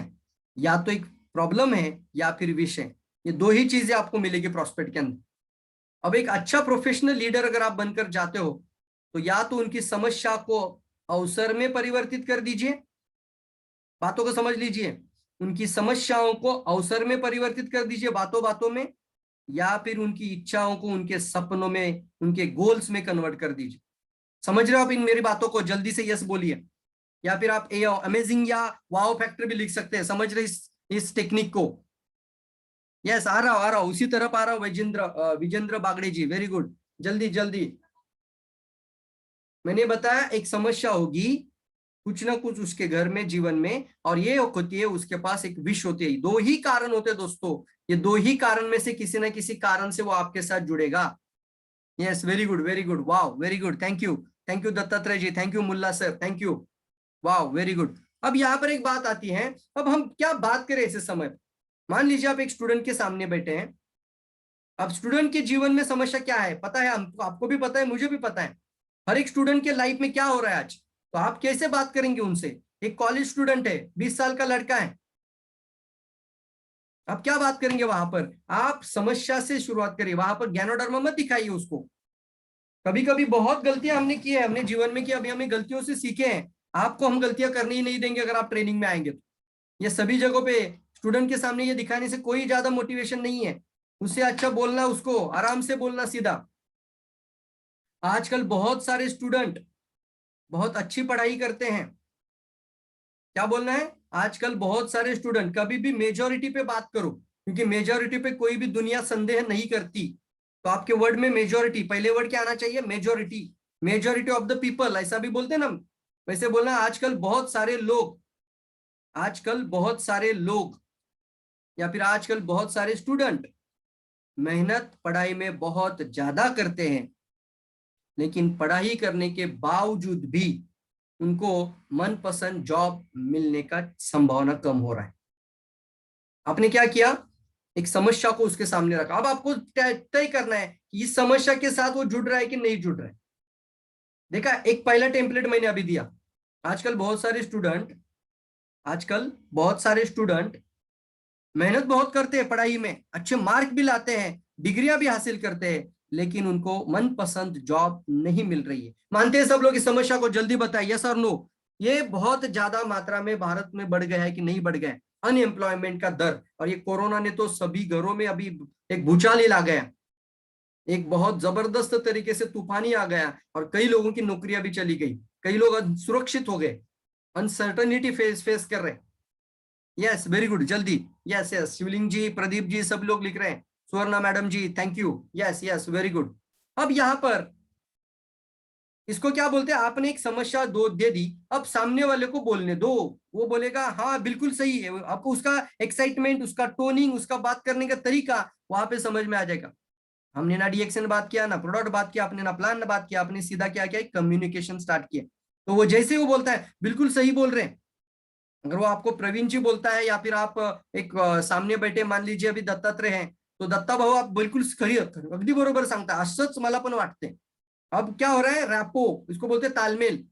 या तो एक प्रॉब्लम है या फिर विश है। ये दो ही चीजें आपको मिलेगी प्रॉस्पेक्ट के अंदर। अब एक अच्छा प्रोफेशनल लीडर अगर आप बनकर जाते हो तो या तो उनकी समस्या को अवसर में परिवर्तित कर दीजिए, बातों को समझ लीजिए, उनकी समस्याओं को अवसर में परिवर्तित कर दीजिए बातों बातों में, या फिर उनकी इच्छाओं को उनके सपनों में, उनके गोल्स में कन्वर्ट कर दीजिए। समझ रहे हो आप इन मेरी बातों को? जल्दी से यस बोलिए, या फिर आप अमेजिंग या वाओ फैक्टर भी लिख सकते हैं। समझ रहे इस टेक्निक को? यस, आ रहा हूं उसी तरफ आ रहा हूं। विजेंद्र बागड़े जी, वेरी गुड, जल्दी जल्दी। मैंने बताया एक समस्या होगी कुछ ना कुछ उसके घर में, जीवन में, और ये होती है उसके पास एक विश होती है। दो ही कारण होते हैं दोस्तों, ये दो ही कारण में से किसी ना किसी कारण से वो आपके साथ जुड़ेगा। Yes, very good, very good, wow, very good, thank you Dattatreya ji, thank you Mulla sir, thank you, wow, very good. अब यहाँ पर एक बात आती है, अब हम क्या बात करें ऐसे समय? मान लीजिए आप एक स्टूडेंट के सामने बैठे हैं। अब स्टूडेंट के जीवन में समस्या क्या है पता है हमको, आपको भी पता है, मुझे भी पता है, हर एक स्टूडेंट के लाइफ में क्या हो रहा है आज। तो आप कैसे बात करेंगे उनसे? एक कॉलेज स्टूडेंट है, 20 साल का लड़का है, आप क्या बात करेंगे वहां पर? आप समस्या से शुरुआत करिए, वहां पर ज्ञानोधर्म मत दिखाइए उसको। कभी कभी बहुत गलतियां हमने की है, हमने जीवन में की, अभी हमें गलतियों से सीखे हैं। आपको हम गलतियां करने ही नहीं देंगे अगर आप ट्रेनिंग में आएंगे तो। ये सभी जगहों पे स्टूडेंट के सामने ये दिखाने से कोई ज्यादा मोटिवेशन नहीं है। उससे अच्छा बोलना, उसको आराम से बोलना, सीधा। आजकल बहुत सारे स्टूडेंट बहुत अच्छी पढ़ाई करते हैं, क्या बोलना है, आजकल बहुत सारे स्टूडेंट, कभी भी मेजॉरिटी पे बात करो, क्योंकि मेजॉरिटी पे कोई भी दुनिया संदेह नहीं करती। तो आपके वर्ड में मेजॉरिटी, पहले वर्ड क्या आना चाहिए? Majority, majority of the people, ऐसा भी बोलते हैं ना, वैसे बोलना। आजकल बहुत सारे लोग, आजकल बहुत सारे लोग, या फिर आजकल बहुत सारे स्टूडेंट मेहनत पढ़ाई में बहुत ज्यादा करते हैं, लेकिन पढ़ाई करने के बावजूद भी उनको मनपसंद जॉब मिलने का संभावना कम हो रहा है। आपने क्या किया? एक समस्या को उसके सामने रखा। अब आपको तय करना है कि इस समस्या के साथ वो जुड़ रहा है कि नहीं जुड़ रहा है। देखा, एक पहला टेम्पलेट मैंने अभी दिया। आजकल बहुत सारे स्टूडेंट मेहनत बहुत करते हैं, पढ़ाई में अच्छे मार्क भी लाते हैं, डिग्रियां भी हासिल करते हैं, लेकिन उनको मनपसंद जॉब नहीं मिल रही है। मानते हैं सब लोग इस समस्या को? जल्दी बताइए, यस और नो। ये बहुत ज्यादा मात्रा में भारत में बढ़ गया है कि नहीं बढ़ गया है अनएम्प्लॉयमेंट का दर? और ये कोरोना ने तो सभी घरों में अभी एक भूचाल ही ला गया, एक बहुत जबरदस्त तरीके से तूफान ही आ गया, और कई लोगों की नौकरियां भी चली गई, कई लोग सुरक्षित हो गए, अनसर्टनिटी फेस कर रहे हैं। यस, वेरी गुड, जल्दी। यस यस, शिवलिंग जी, प्रदीप जी, सब लोग लिख रहे हैं। Suvarna madam ji, thank you. Yes yes, very good. अब यहां पर इसको क्या बोलते हैं, आपने एक समस्या दे दी, अब सामने वाले को बोलने दो, वो बोलेगा हाँ बिल्कुल सही है। आपको उसका एक्साइटमेंट, उसका टोनिंग, उसका बात करने का तरीका वहां पे समझ में आ जाएगा। हमने ना डीएक्शन बात किया, ना प्रोडक्ट बात किया, आपने ना प्लान बात किया, आपने सीधा क्या किया, कम्युनिकेशन स्टार्ट किया। तो वो जैसे वो बोलता है बिल्कुल सही बोल रहे हैं, अगर वो आपको प्रवीण जी बोलता है, या फिर आप एक सामने बैठे, मान लीजिए अभी दत्तात्रय हैं, तो दत्ता भाऊ आप बिल्कुल खरी अगदी बरोबर सांगता, असंच मला पण वाटते। अब क्या हो रहा है, रैपो, इसको बोलते हैं तालमेल।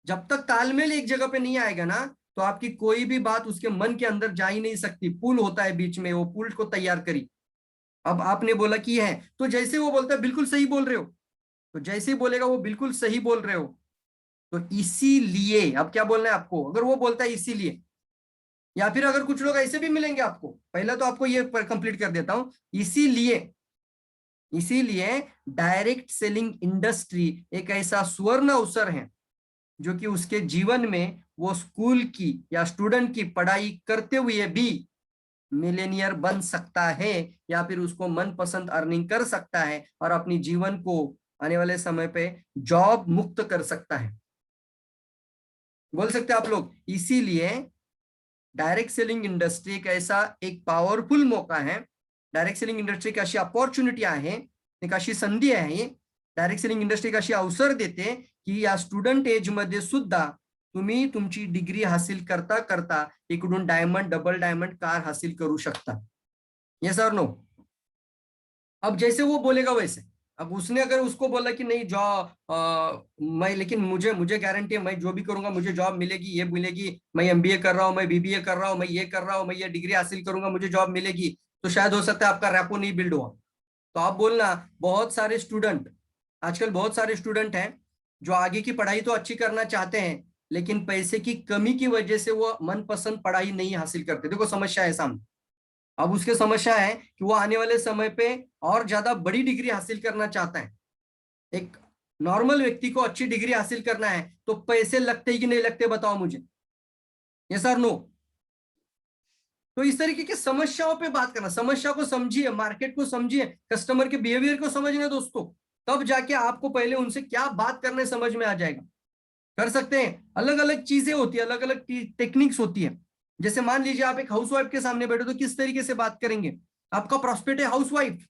जब तक तालमेल एक जगह पे नहीं आएगा ना, तो आपकी कोई भी बात उसके मन के अंदर जा ही नहीं सकती। पुल होता है बीच में, वो पुल को तैयार करी। अब आपने बोला कि है, तो जैसे वो बोलता है बिल्कुल सही बोल रहे हो, तो जैसे ही बोलेगा वो बिल्कुल सही बोल रहे हो, तो इसीलिए अब क्या बोलना है आपको, अगर वो बोलता है इसीलिए, या फिर अगर कुछ लोग ऐसे भी मिलेंगे आपको, पहले तो आपको ये कंप्लीट कर देता हूं, इसीलिए इसीलिए डायरेक्ट सेलिंग इंडस्ट्री एक ऐसा स्वर्ण अवसर है जो कि उसके जीवन में वो स्कूल की या स्टूडेंट की पढ़ाई करते हुए भी मिलेनियर बन सकता है, या फिर उसको मनपसंद अर्निंग कर सकता है और अपनी जीवन को आने वाले समय पे जॉब मुक्त कर सकता है। बोल सकते हैं आप लोग? इसीलिए डायरेक्ट सेलिंग इंडस्ट्री एक ऐसा एक पॉवरफुल मौका है, डायरेक्ट सेलिंग इंडस्ट्री एक अशी अपॉर्च्युनिटी आहे, एक अशी संधी आहे, डायरेक्ट सेलिंग इंडस्ट्री एक अशी अवसर देते की या स्टुडंट एज मध्ये सुद्धा तुम्ही तुमची डिग्री हासिल करता करता इकडून डायमंड, डबल डायमंड कार हासिल करू शकता। यस और नो? अब जैसे वो बोलेगा वैसे, अब उसने अगर उसको बोला कि नहीं जॉब मैं, लेकिन मुझे मुझे गारंटी है मैं जो भी करूंगा मुझे जॉब मिलेगी, ये मिलेगी, मैं एमबीए कर रहा हूँ, मैं बीबीए कर रहा हूँ, मैं ये कर रहा हूँ, मैं ये डिग्री हासिल करूंगा, मुझे जॉब मिलेगी, तो शायद हो सकता है आपका रैपो नहीं बिल्ड हुआ। तो आप बोलना, बहुत सारे स्टूडेंट, आजकल बहुत सारे स्टूडेंट हैं जो आगे की पढ़ाई तो अच्छी करना चाहते हैं, लेकिन पैसे की कमी की वजह से वो मनपसंद पढ़ाई नहीं हासिल करते। देखो समस्या है सामने। अब उसके समस्या है कि वो आने वाले समय पे और ज्यादा बड़ी डिग्री हासिल करना चाहता है। एक नॉर्मल व्यक्ति को अच्छी डिग्री हासिल करना है तो पैसे लगते ही कि नहीं लगते, बताओ मुझे, यस और नो? तो इस तरीके की समस्याओं पे बात करना, समस्या को समझिए, मार्केट को समझिए, कस्टमर के बिहेवियर को समझना दोस्तों, तब जाके आपको पहले उनसे क्या बात करने समझ में आ जाएगा। कर सकते हैं, अलग अलग चीजें होती है, अलग अलग टेक्निक्स होती है। जैसे मान लीजिए आप एक हाउसवाइफ के सामने बैठे, तो किस तरीके से बात करेंगे? आपका प्रॉस्पेक्ट है हाउसवाइफ,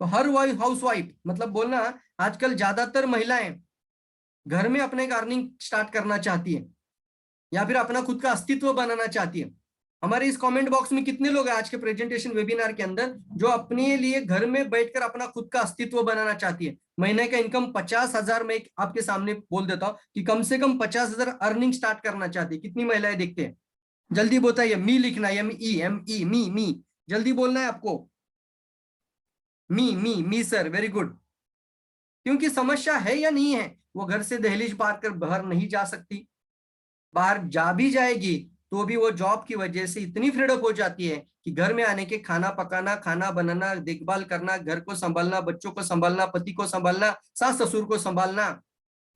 तो हर वाइफ हाउसवाइफ मतलब बोलना, आजकल ज्यादातर महिलाएं घर में अपने एक अर्निंग स्टार्ट करना चाहती है, या फिर अपना खुद का अस्तित्व बनाना चाहती है। हमारे इस कमेंट बॉक्स में कितने लोग हैं आज के प्रेजेंटेशन वेबिनार के अंदर जो अपने लिए घर में बैठकर अपना खुद का अस्तित्व बनाना चाहती है? महीने का इनकम 50,000 में आपके सामने बोल देता हूं कि कम से कम 50,000 अर्निंग स्टार्ट करना चाहती है। कितनी महिलाएं देखते हैं? जल्दी बताइए। मी लिखना, एम ई मी, जल्दी बोलना है आपको। मी सर, वेरी गुड। क्योंकि समस्या है या नहीं है, वो घर से दहलीज पार कर बाहर नहीं जा सकती, बाहर जा भी जाएगी तो भी वो जॉब की वजह से इतनी फ्रीडम हो जाती है कि घर में आने के खाना पकाना, खाना बनाना, देखभाल करना, घर को संभालना, बच्चों को संभालना, पति को संभालना, सास ससुर को संभालना,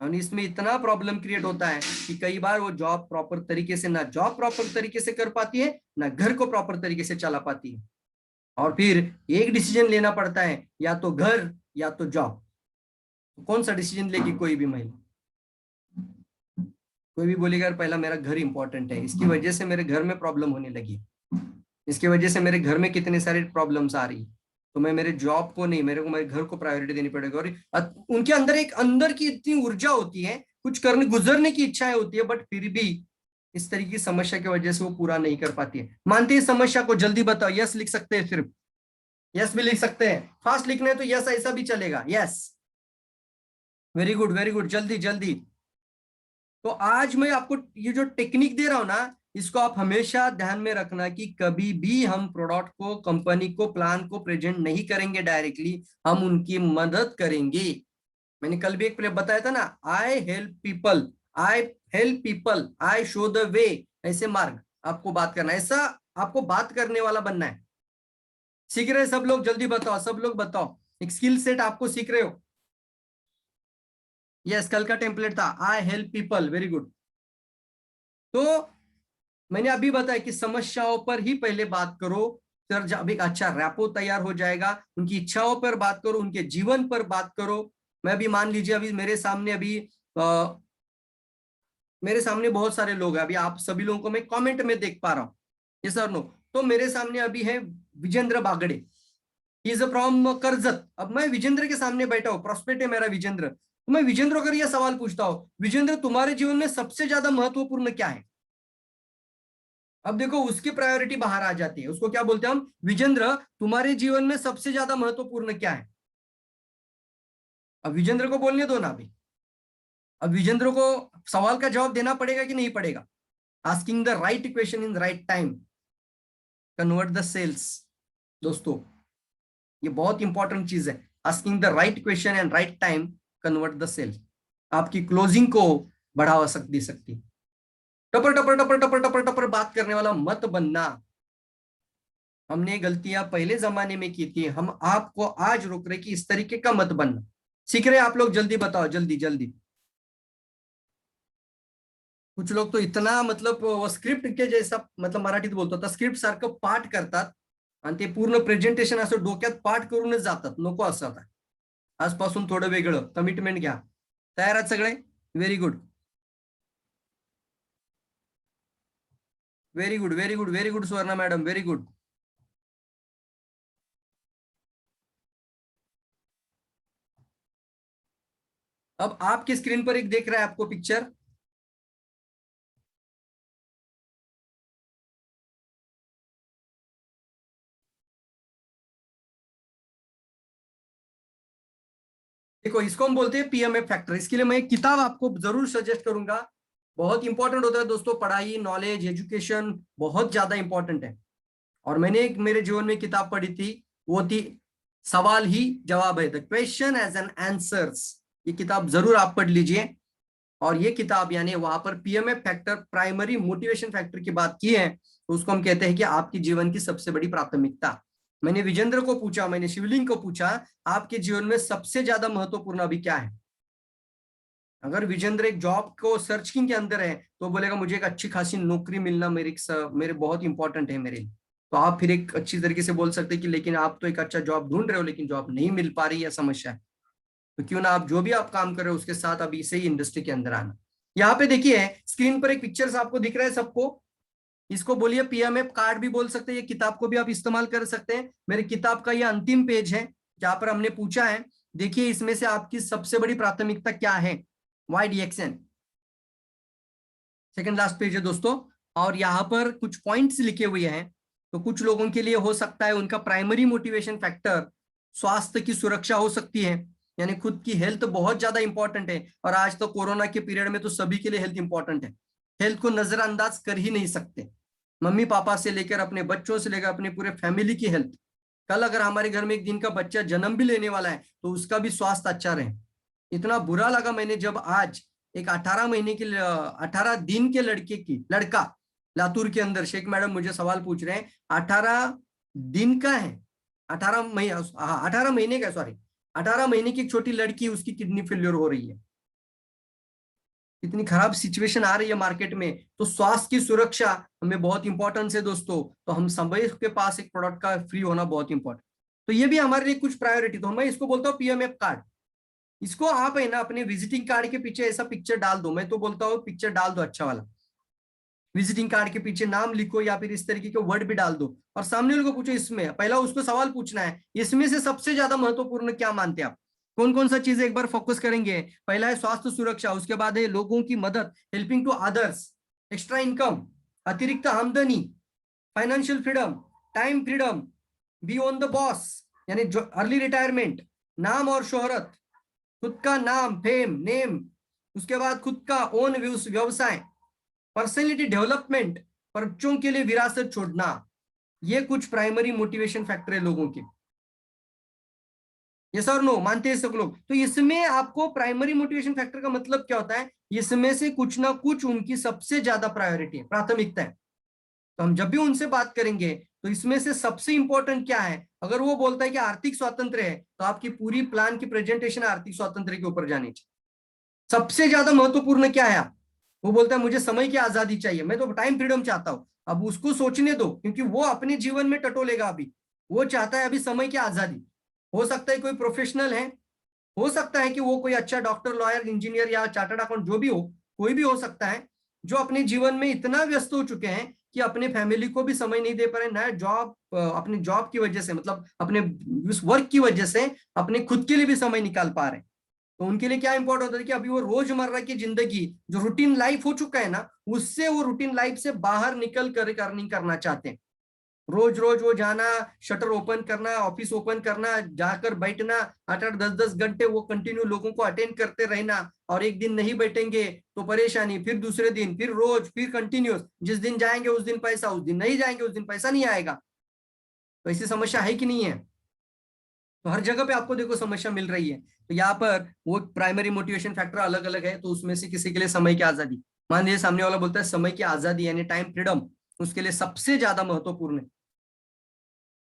और इसमें इतना प्रॉब्लम क्रिएट होता है कि कई बार वो जॉब प्रॉपर तरीके से, ना जॉब प्रॉपर तरीके से कर पाती है, ना घर को प्रॉपर तरीके से चला पाती है, और फिर एक डिसीजन लेना पड़ता है, या तो घर या तो जॉब। तो कौन सा डिसीजन लेगी कोई भी महिला? कोई भी बोलेगा पहला मेरा घर इंपॉर्टेंट है, इसकी वजह से मेरे घर में प्रॉब्लम होने लगी, इसकी वजह से मेरे घर में कितने सारे प्रॉब्लम्स आ रही, तो मैं मेरे जॉब को नहीं, मेरे को मेरे घर को प्रायोरिटी देनी पड़ेगी। और उनके अंदर एक अंदर की इतनी ऊर्जा होती है, कुछ करने गुजरने की इच्छाएं होती है, बट फिर भी इस तरीके की समस्या की वजह से वो पूरा नहीं कर पाती है। मानते हैं समस्या को, जल्दी बताओ। यस लिख सकते हैं, सिर्फ यस भी लिख सकते हैं। फास्ट लिखना है तो यस ऐसा भी चलेगा। Yes, very good very good, जल्दी जल्दी। तो आज मैं आपको ये जो टेक्निक दे रहा हूं ना, इसको आप हमेशा ध्यान में रखना कि कभी भी हम प्रोडक्ट को, कंपनी को, प्लान को प्रेजेंट नहीं करेंगे डायरेक्टली, हम उनकी मदद करेंगे। मैंने कल भी एक बताया था ना, I help people, I help people, I show the way. ऐसे मार्ग आपको बात करना है, ऐसा आपको बात करने वाला बनना है। सीख रहे हैं सब लोग? जल्दी बताओ, सब लोग बताओ। एक स्किल सेट आपको सीख रहे हो। यस, कल का टेम्पलेट था I help people, very good. तो मैंने अभी बताया कि समस्याओं पर ही पहले बात करो, फिर जब एक अच्छा रैपो तैयार हो जाएगा, उनकी इच्छाओं पर बात करो, उनके जीवन पर बात करो। मैं अभी मान लीजिए, अभी मेरे सामने मेरे सामने बहुत सारे लोग हैं, अभी आप सभी लोगों को मैं कमेंट में देख पा रहा हूँ, ये सर नो। तो मेरे सामने अभी है Vijendra Bagde, he is from Karjat. अब मैं विजेंद्र के सामने बैठा हूँ, प्रोस्पेक्ट है मेरा विजेंद्र। तो मैं विजेंद्र को अगर यह सवाल पूछता हूँ, विजेंद्र तुम्हारे जीवन में सबसे ज्यादा महत्वपूर्ण क्या है? अब देखो, उसकी प्रायोरिटी बाहर आ जाती है। उसको क्या बोलते हैं हम? विजेंद्र तुम्हारे जीवन में सबसे ज्यादा महत्वपूर्ण क्या है? अब विजेंद्र को बोलने दो ना अभी। अब विजेंद्र को सवाल का जवाब देना पड़ेगा कि नहीं पड़ेगा? Asking the right question in right time convert the sales. दोस्तों, ये बहुत इंपॉर्टेंट चीज है। Asking the right question and right time convert the sale, आपकी क्लोजिंग को बढ़ावा दे सकती। टपर टपर टपर टपर टपर टपर बात करने वाला मत बनना। हमने गलतियां पहले जमाने में की थी, हम आपको आज रोक रहे कि इस तरीके का मत बनना। सीख रहे हैं आप लोग? जल्दी बताओ, जल्दी जल्दी। कुछ लोग तो इतना मतलब स्क्रिप्ट के जैसा, मतलब मराठीत बोलतो तर स्क्रिप्ट सारखं पाठ करतात आणि ते पूर्ण प्रेझेंटेशन असं डोक्यात पाठ करूनच जातात. नको असं आता. आजपासून थोडं वेगळं कमिटमेंट घ्या. तयार आहात सगळे? Very good, very good, very good, very good Suvarna madam, very good. अब आपके स्क्रीन पर एक देख रहा है आपको पिक्चर, देखो इसको हम बोलते हैं पीएमएफ फैक्टर। इसके लिए मैं एक किताब आपको जरूर सजेस्ट करूंगा, बहुत इंपॉर्टेंट होता है दोस्तों। पढ़ाई, नॉलेज, एजुकेशन बहुत ज्यादा इंपॉर्टेंट है। और मैंने एक मेरे जीवन में किताब पढ़ी थी, वो थी सवाल ही जवाब है, the question as an answers. ये किताब जरूर आप पढ़ लीजिए। और ये किताब यानी वहां पर PMF factor, primary motivation factor की बात की है, तो उसको हम कहते हैं कि आपकी जीवन की सबसे बड़ी प्राथमिकता। मैंने विजेंद्र को पूछा, मैंने शिवलिंग को पूछा, आपके जीवन में सबसे ज्यादा महत्वपूर्ण अभी क्या है? अगर विजेंद्र एक जॉब को सर्चिंग के अंदर है तो बोलेगा मुझे एक अच्छी खासी नौकरी मिलना मेरे बहुत इंपॉर्टेंट है मेरे लिए। तो आप फिर एक अच्छी तरीके से बोल सकते हैं कि लेकिन आप तो एक अच्छा जॉब ढूंढ रहे हो, लेकिन जॉब नहीं मिल पा रही है, समस्या है। तो क्यों ना आप जो भी आप काम कर रहे हो उसके साथ अभी इसे ही इंडस्ट्री के अंदर आना। यहाँ पे देखिए स्क्रीन पर एक पिक्चर आपको दिख रहा है सबको, इसको बोलिए पीएमएफ कार्ड भी बोल सकते हैं। ये किताब को भी आप इस्तेमाल कर सकते हैं। मेरी किताब का ये अंतिम पेज है जहां पर हमने पूछा है, देखिए इसमें से आपकी सबसे बड़ी प्राथमिकता क्या है? वाई डिएक्शन, सेकंड लास्ट पेज है दोस्तों। और यहाँ पर कुछ पॉइंट्स लिखे हुए हैं। तो कुछ लोगों के लिए हो सकता है उनका प्राइमरी मोटिवेशन फैक्टर स्वास्थ्य की सुरक्षा हो सकती है, यानी खुद की हेल्थ बहुत ज्यादा इंपॉर्टेंट है। और आज तो कोरोना के पीरियड में तो सभी के लिए हेल्थ इंपॉर्टेंट है। हेल्थ को नजरअंदाज कर ही नहीं सकते। मम्मी पापा से लेकर अपने बच्चों से लेकर अपने पूरे फैमिली की हेल्थ। कल अगर हमारे घर में एक दिन का बच्चा जन्म भी लेने वाला है तो उसका भी स्वास्थ्य अच्छा रहे। इतना बुरा लगा मैंने जब आज एक 18 दिन के लड़का लातूर के अंदर, शेख मैडम मुझे सवाल पूछ रहे हैं, 18 दिन का है, 18 महीने का, सॉरी 18 महीने की एक छोटी लड़की, उसकी किडनी फेल्योर हो रही है। इतनी खराब सिचुएशन आ रही है मार्केट में। तो स्वास्थ्य की सुरक्षा हमें बहुत इंपॉर्टेंस है दोस्तों। तो हम सभी के पास एक प्रोडक्ट का फ्री होना बहुत इंपॉर्टेंट। तो ये भी हमारे लिए कुछ प्रायोरिटी। तो मैं इसको बोलता हूँ पीएमएफ कार्ड। इसको आप है ना अपने विजिटिंग कार्ड के पीछे ऐसा पिक्चर डाल दो। मैं तो बोलता हूँ पिक्चर डाल दो अच्छा वाला, विजिटिंग कार्ड के पीछे नाम लिखो या फिर इस तरीके के वर्ड भी डाल दो। और सामने वाले को पूछो, इसमें पहला उसको सवाल पूछना है, इसमें से सबसे ज्यादा महत्वपूर्ण क्या मानते हैं आप? कौन कौन सा चीज एक बार फोकस करेंगे? पहला है स्वास्थ्य सुरक्षा, उसके बाद है लोगों की मदद, helping to others, extra income, अतिरिक्त आमदनी, financial freedom, time freedom, be on the boss यानी अर्ली रिटायरमेंट, नाम और शोहरत, खुद का नाम, फेम, नेम, उसके बाद खुद का ओन व्यवसाय, पर्सनैलिटी डेवलपमेंट, बच्चों के लिए विरासत छोड़ना, ये कुछ प्राइमरी मोटिवेशन फैक्टर है लोगों के। यस और नो, मानते हैं सब लोग? तो इसमें आपको प्राइमरी मोटिवेशन फैक्टर का मतलब क्या होता है? इसमें से कुछ ना कुछ उनकी सबसे ज्यादा प्रायोरिटी है, प्राथमिकता है। तो हम जब भी उनसे बात करेंगे तो इसमें से सबसे इंपॉर्टेंट क्या है? अगर वो बोलता है कि आर्थिक स्वातंत्र्य है, तो आपकी पूरी प्लान की प्रेजेंटेशन आर्थिक स्वातंत्र्य के ऊपर जानी चाहिए। सबसे ज्यादा महत्वपूर्ण क्या है? वो बोलता है मुझे समय की आजादी चाहिए, मैं तो टाइम फ्रीडम चाहता हूं। अब उसको सोचने दो, क्योंकि वो अपने जीवन में टटोलेगा अभी। वो चाहता है अभी समय की आजादी। हो सकता है कोई प्रोफेशनल है, हो सकता है कि वो कोई अच्छा डॉक्टर, लॉयर, इंजीनियर या चार्टर्ड अकाउंट जो भी हो, कोई भी हो सकता है, जो अपने जीवन में इतना व्यस्त हो चुके हैं कि अपने फैमिली को भी समय नहीं दे पा रहे, नया जॉब, अपने जॉब की वजह से, मतलब अपने उस वर्क की वजह से अपने खुद के लिए भी समय निकाल पा रहे हैं। तो उनके लिए क्या इंपॉर्टेंट होता है कि अभी वो रोजमर्रा की जिंदगी, जो रूटीन लाइफ हो चुका है ना, उससे वो रूटीन लाइफ से बाहर निकल कर अर्निंग करना चाहते हैं। रोज रोज वो जाना, शटर ओपन करना, ऑफिस ओपन करना, जाकर बैठना, 8-8 10-10 घंटे वो कंटिन्यू लोगों को अटेंड करते रहना, और एक दिन नहीं बैठेंगे तो परेशानी, फिर दूसरे दिन, फिर रोज, फिर कंटिन्यूस। जिस दिन जाएंगे उस दिन पैसा, उस दिन नहीं जाएंगे उस दिन पैसा नहीं आएगा। तो ऐसी समस्या है कि नहीं है? तो हर जगह पे आपको देखो समस्या मिल रही है। तो यहाँ पर वो प्राइमरी मोटिवेशन फैक्टर अलग अलग है, तो उसमें से किसी के लिए समय की आजादी, मान लीजिए सामने वाला बोलता है समय की आजादी यानी टाइम फ्रीडम उसके लिए सबसे ज्यादा महत्वपूर्ण है,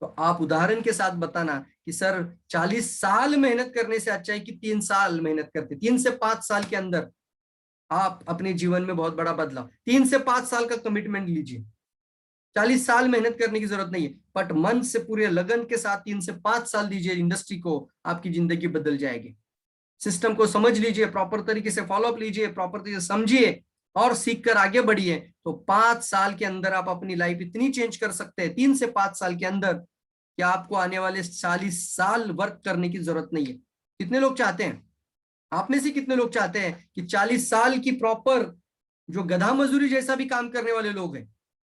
तो आप उदाहरण के साथ बताना कि सर 40 साल मेहनत करने से अच्छा है कि 3 साल मेहनत करते, 3 से 5 साल के अंदर आप अपने जीवन में बहुत बड़ा बदलाव, 3 से 5 साल का कमिटमेंट लीजिए। 40 साल मेहनत करने की जरूरत नहीं है, बट मन से पूरे लगन के साथ 3 से 5 साल दीजिए इंडस्ट्री को, आपकी जिंदगी बदल जाएगी। सिस्टम को समझ लीजिए, प्रॉपर तरीके से फॉलोअप लीजिए, प्रॉपर तरीके से समझिए और सीख कर आगे बढ़िए। तो 5 साल के अंदर आप अपनी लाइफ इतनी चेंज कर सकते हैं, 3 से 5 साल के अंदर, कि आपको आने वाले 40 साल वर्क करने की जरूरत नहीं है। कितने लोग चाहते हैं, आप में से कितने लोग चाहते हैं कि 40 साल की प्रॉपर, जो गधा मजदूरी जैसा भी काम करने वाले लोग हैं,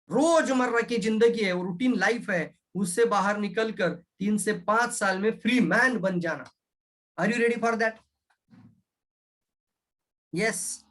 रोजमर्रा की जिंदगी है, वो रूटीन लाइफ है, उससे बाहर निकलकर 3 से 5 साल में फ्री मैन बन जाना? Are you ready for that? Yes.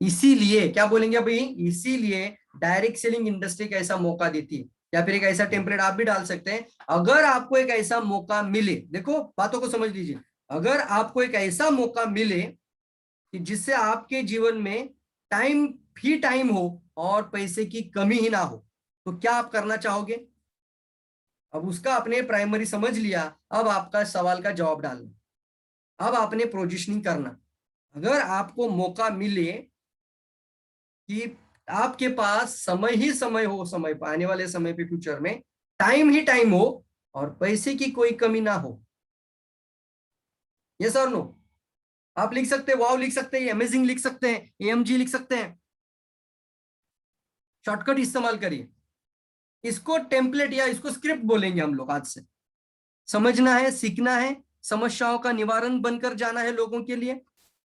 इसीलिए क्या बोलेंगे भाई, इसीलिए डायरेक्ट सेलिंग इंडस्ट्री एक ऐसा मौका देती है, या फिर एक ऐसा टेम्पलेट आप भी डाल सकते हैं। अगर आपको एक ऐसा मौका मिले, देखो बातों को समझ लीजिए, अगर आपको एक ऐसा मौका मिले कि जिससे आपके जीवन में टाइम ही टाइम हो और पैसे की कमी ही ना हो, तो क्या आप करना चाहोगे? अब उसका आपने प्राइमरी समझ लिया, अब आपका सवाल का जवाब डालना, अब आपने पोजीशनिंग करना। अगर आपको मौका मिले कि आपके पास समय ही समय हो, समय पर आने वाले समय पे फ्यूचर में टाइम ही टाइम हो और पैसे की कोई कमी ना हो, यस और नो? आप लिख सकते हैं, वाव लिख सकते हैं, अमेजिंग लिख सकते हैं, एएमजी लिख सकते हैं, शॉर्टकट इस्तेमाल करिए। इसको टेम्पलेट या इसको स्क्रिप्ट बोलेंगे हम लोग आज से। समझना है, सीखना है, समस्याओं का निवारण बनकर जाना है लोगों के लिए।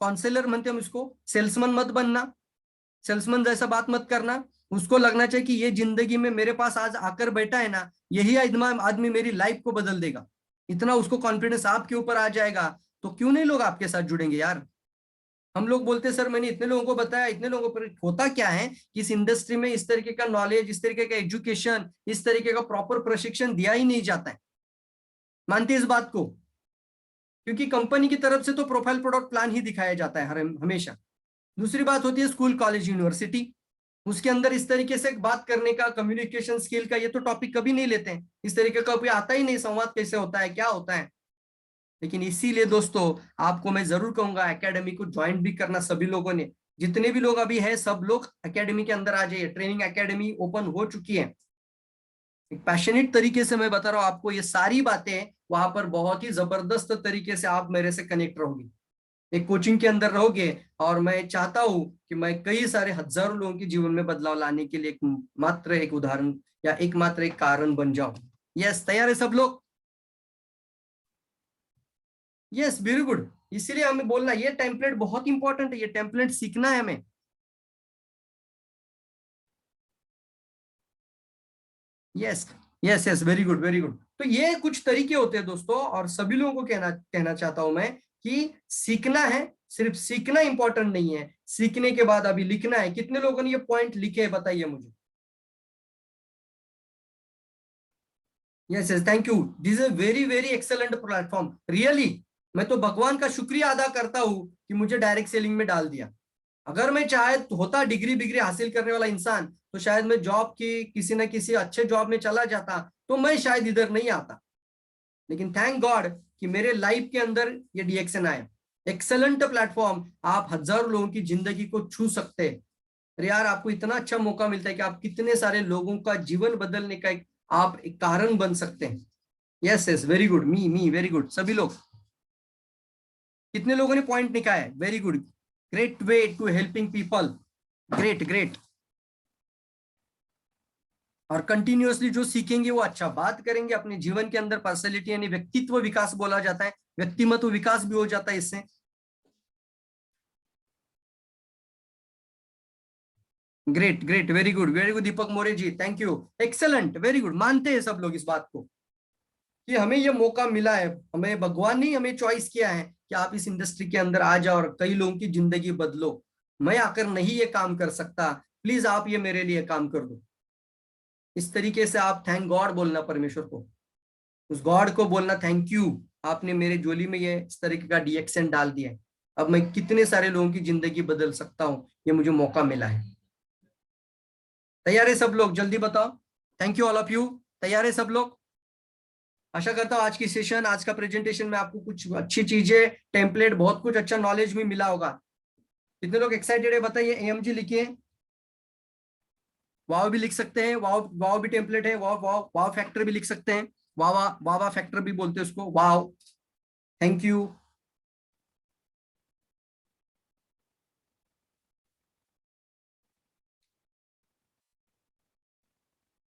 काउंसलर बनते हम इसको, सेल्समैन मत बनना, सेल्समैन जैसा बात मत करना। उसको लगना चाहिए कि ये जिंदगी में मेरे पास आज आकर बैठा है ना, यही आदमी मेरी लाइफ को बदल देगा। इतना उसको कॉन्फिडेंस आपके ऊपर आ जाएगा, तो क्यों नहीं लोग आपके साथ जुड़ेंगे यार? हम लोग बोलते हैं सर मैंने इतने लोगों को बताया, इतने लोगों पर, होता क्या है कि इस इंडस्ट्री में इस तरीके का नॉलेज, इस तरीके का एजुकेशन, इस तरीके का प्रॉपर प्रशिक्षण दिया ही नहीं जाता है। मानते इस बात को? क्योंकि कंपनी की तरफ से तो प्रोफाइल प्रोडक्ट प्लान ही दिखाया जाता है हर हमेशा। दूसरी बात होती है स्कूल, कॉलेज, यूनिवर्सिटी, उसके अंदर इस तरीके से बात करने का, कम्युनिकेशन स्किल का, ये तो टॉपिक कभी नहीं लेते हैं। इस तरीके का कोई आता ही नहीं, संवाद कैसे होता है, क्या होता है। लेकिन इसीलिए दोस्तों आपको मैं जरूर कहूंगा एकेडमी को ज्वाइन भी करना। सभी लोगों ने, जितने भी लोग अभी है, सब लोग एकेडमी के अंदर आ जाइए। ट्रेनिंग एकेडमी ओपन हो चुकी है। एक पैशनेट तरीके से मैं बता रहा हूँ आपको, ये सारी बातें वहां पर बहुत ही जबरदस्त तरीके से आप मेरे से कनेक्ट रहोगे, एक कोचिंग के अंदर रहोगे। और मैं चाहता हूं कि मैं कई सारे हजारों लोगों के जीवन में बदलाव लाने के लिए मात्र एक उदाहरण या एकमात्र एक कारण बन जाऊं। यस, तैयार है सब लोग? Yes, very good. इसीलिए हमें बोलना, ये टेम्पलेट बहुत इंपॉर्टेंट है, ये टेम्पलेट सीखना है हमें। Yes yes yes, very good very good. तो ये कुछ तरीके होते हैं दोस्तों, और सभी लोगों को कहना चाहता हूं मैं कि सीखना है, सिर्फ सीखना इंपॉर्टेंट नहीं है, सीखने के बाद अभी लिखना है। कितने लोगों ने ये पॉइंट लिखे हैं बताइए मुझे। Yes yes, thank you, this is very very excellent platform really. मैं तो भगवान का शुक्रिया अदा करता हूं कि मुझे डायरेक्ट सेलिंग में डाल दिया। अगर मैं चाहे होता डिग्री हासिल करने वाला इंसान, तो शायद मैं जॉब की किसी न किसी अच्छे जॉब में चला जाता, तो मैं शायद इधर नहीं आता। लेकिन थैंक गॉड कि मेरे लाइफ के अंदर ये डीएक्सएन आया। एक्सेलेंट प्लेटफॉर्म, आप हजारों लोगों की जिंदगी को छू सकते हैं। अरे यार, आपको इतना अच्छा मौका मिलता है कि आप कितने सारे लोगों का जीवन बदलने का आप एक कारण बन सकते हैं। Yes yes, very good, me very good. सभी लोग, कितने लोगों ने पॉइंट निकाला है, very good, great way to helping people, great great. और कंटिन्यूअसली जो सीखेंगे वो अच्छा बात करेंगे अपने जीवन के अंदर। पर्सनैलिटी यानी व्यक्तित्व विकास बोला जाता है, व्यक्तिमत्व विकास भी हो जाता है इससे। Great great, very good Deepak More ji, thank you, excellent, very good. मानते हैं सब लोग इस बात को कि हमें ये मौका मिला है, हमें भगवान ने हमें चॉइस किया है कि आप इस इंडस्ट्री के अंदर आ जाओ और कई लोगों की जिंदगी बदलो। मैं आकर नहीं ये काम कर सकता, प्लीज आप ये मेरे लिए काम कर दो। इस तरीके से आप थैंक गॉड बोलना परमेश्वर को, उस गॉड को बोलना थैंक यू, आपने मेरे जोली में ये इस तरीके का डीएक्सएन डाल दिया है। अब मैं कितने सारे लोगों की जिंदगी बदल सकता हूँ, ये मुझे मौका मिला है। तैयार है सब लोग, जल्दी बताओ। Thank you all of you. तैयार है सब लोग। आशा करता हूँ आज की सेशन, आज का प्रेजेंटेशन में आपको कुछ अच्छी चीजें, टेम्पलेट, बहुत कुछ अच्छा नॉलेज भी मिला होगा। कितने लोग एक्साइटेड है बताइए। एएमजी लिखिए, वाव भी लिख सकते हैं, वाव वाव भी टेम्पलेट है, वाव वाव वाव फैक्टर भी लिख सकते हैं, वावा वावा फैक्टर भी बोलते हैं उसको, वाव। Thank you.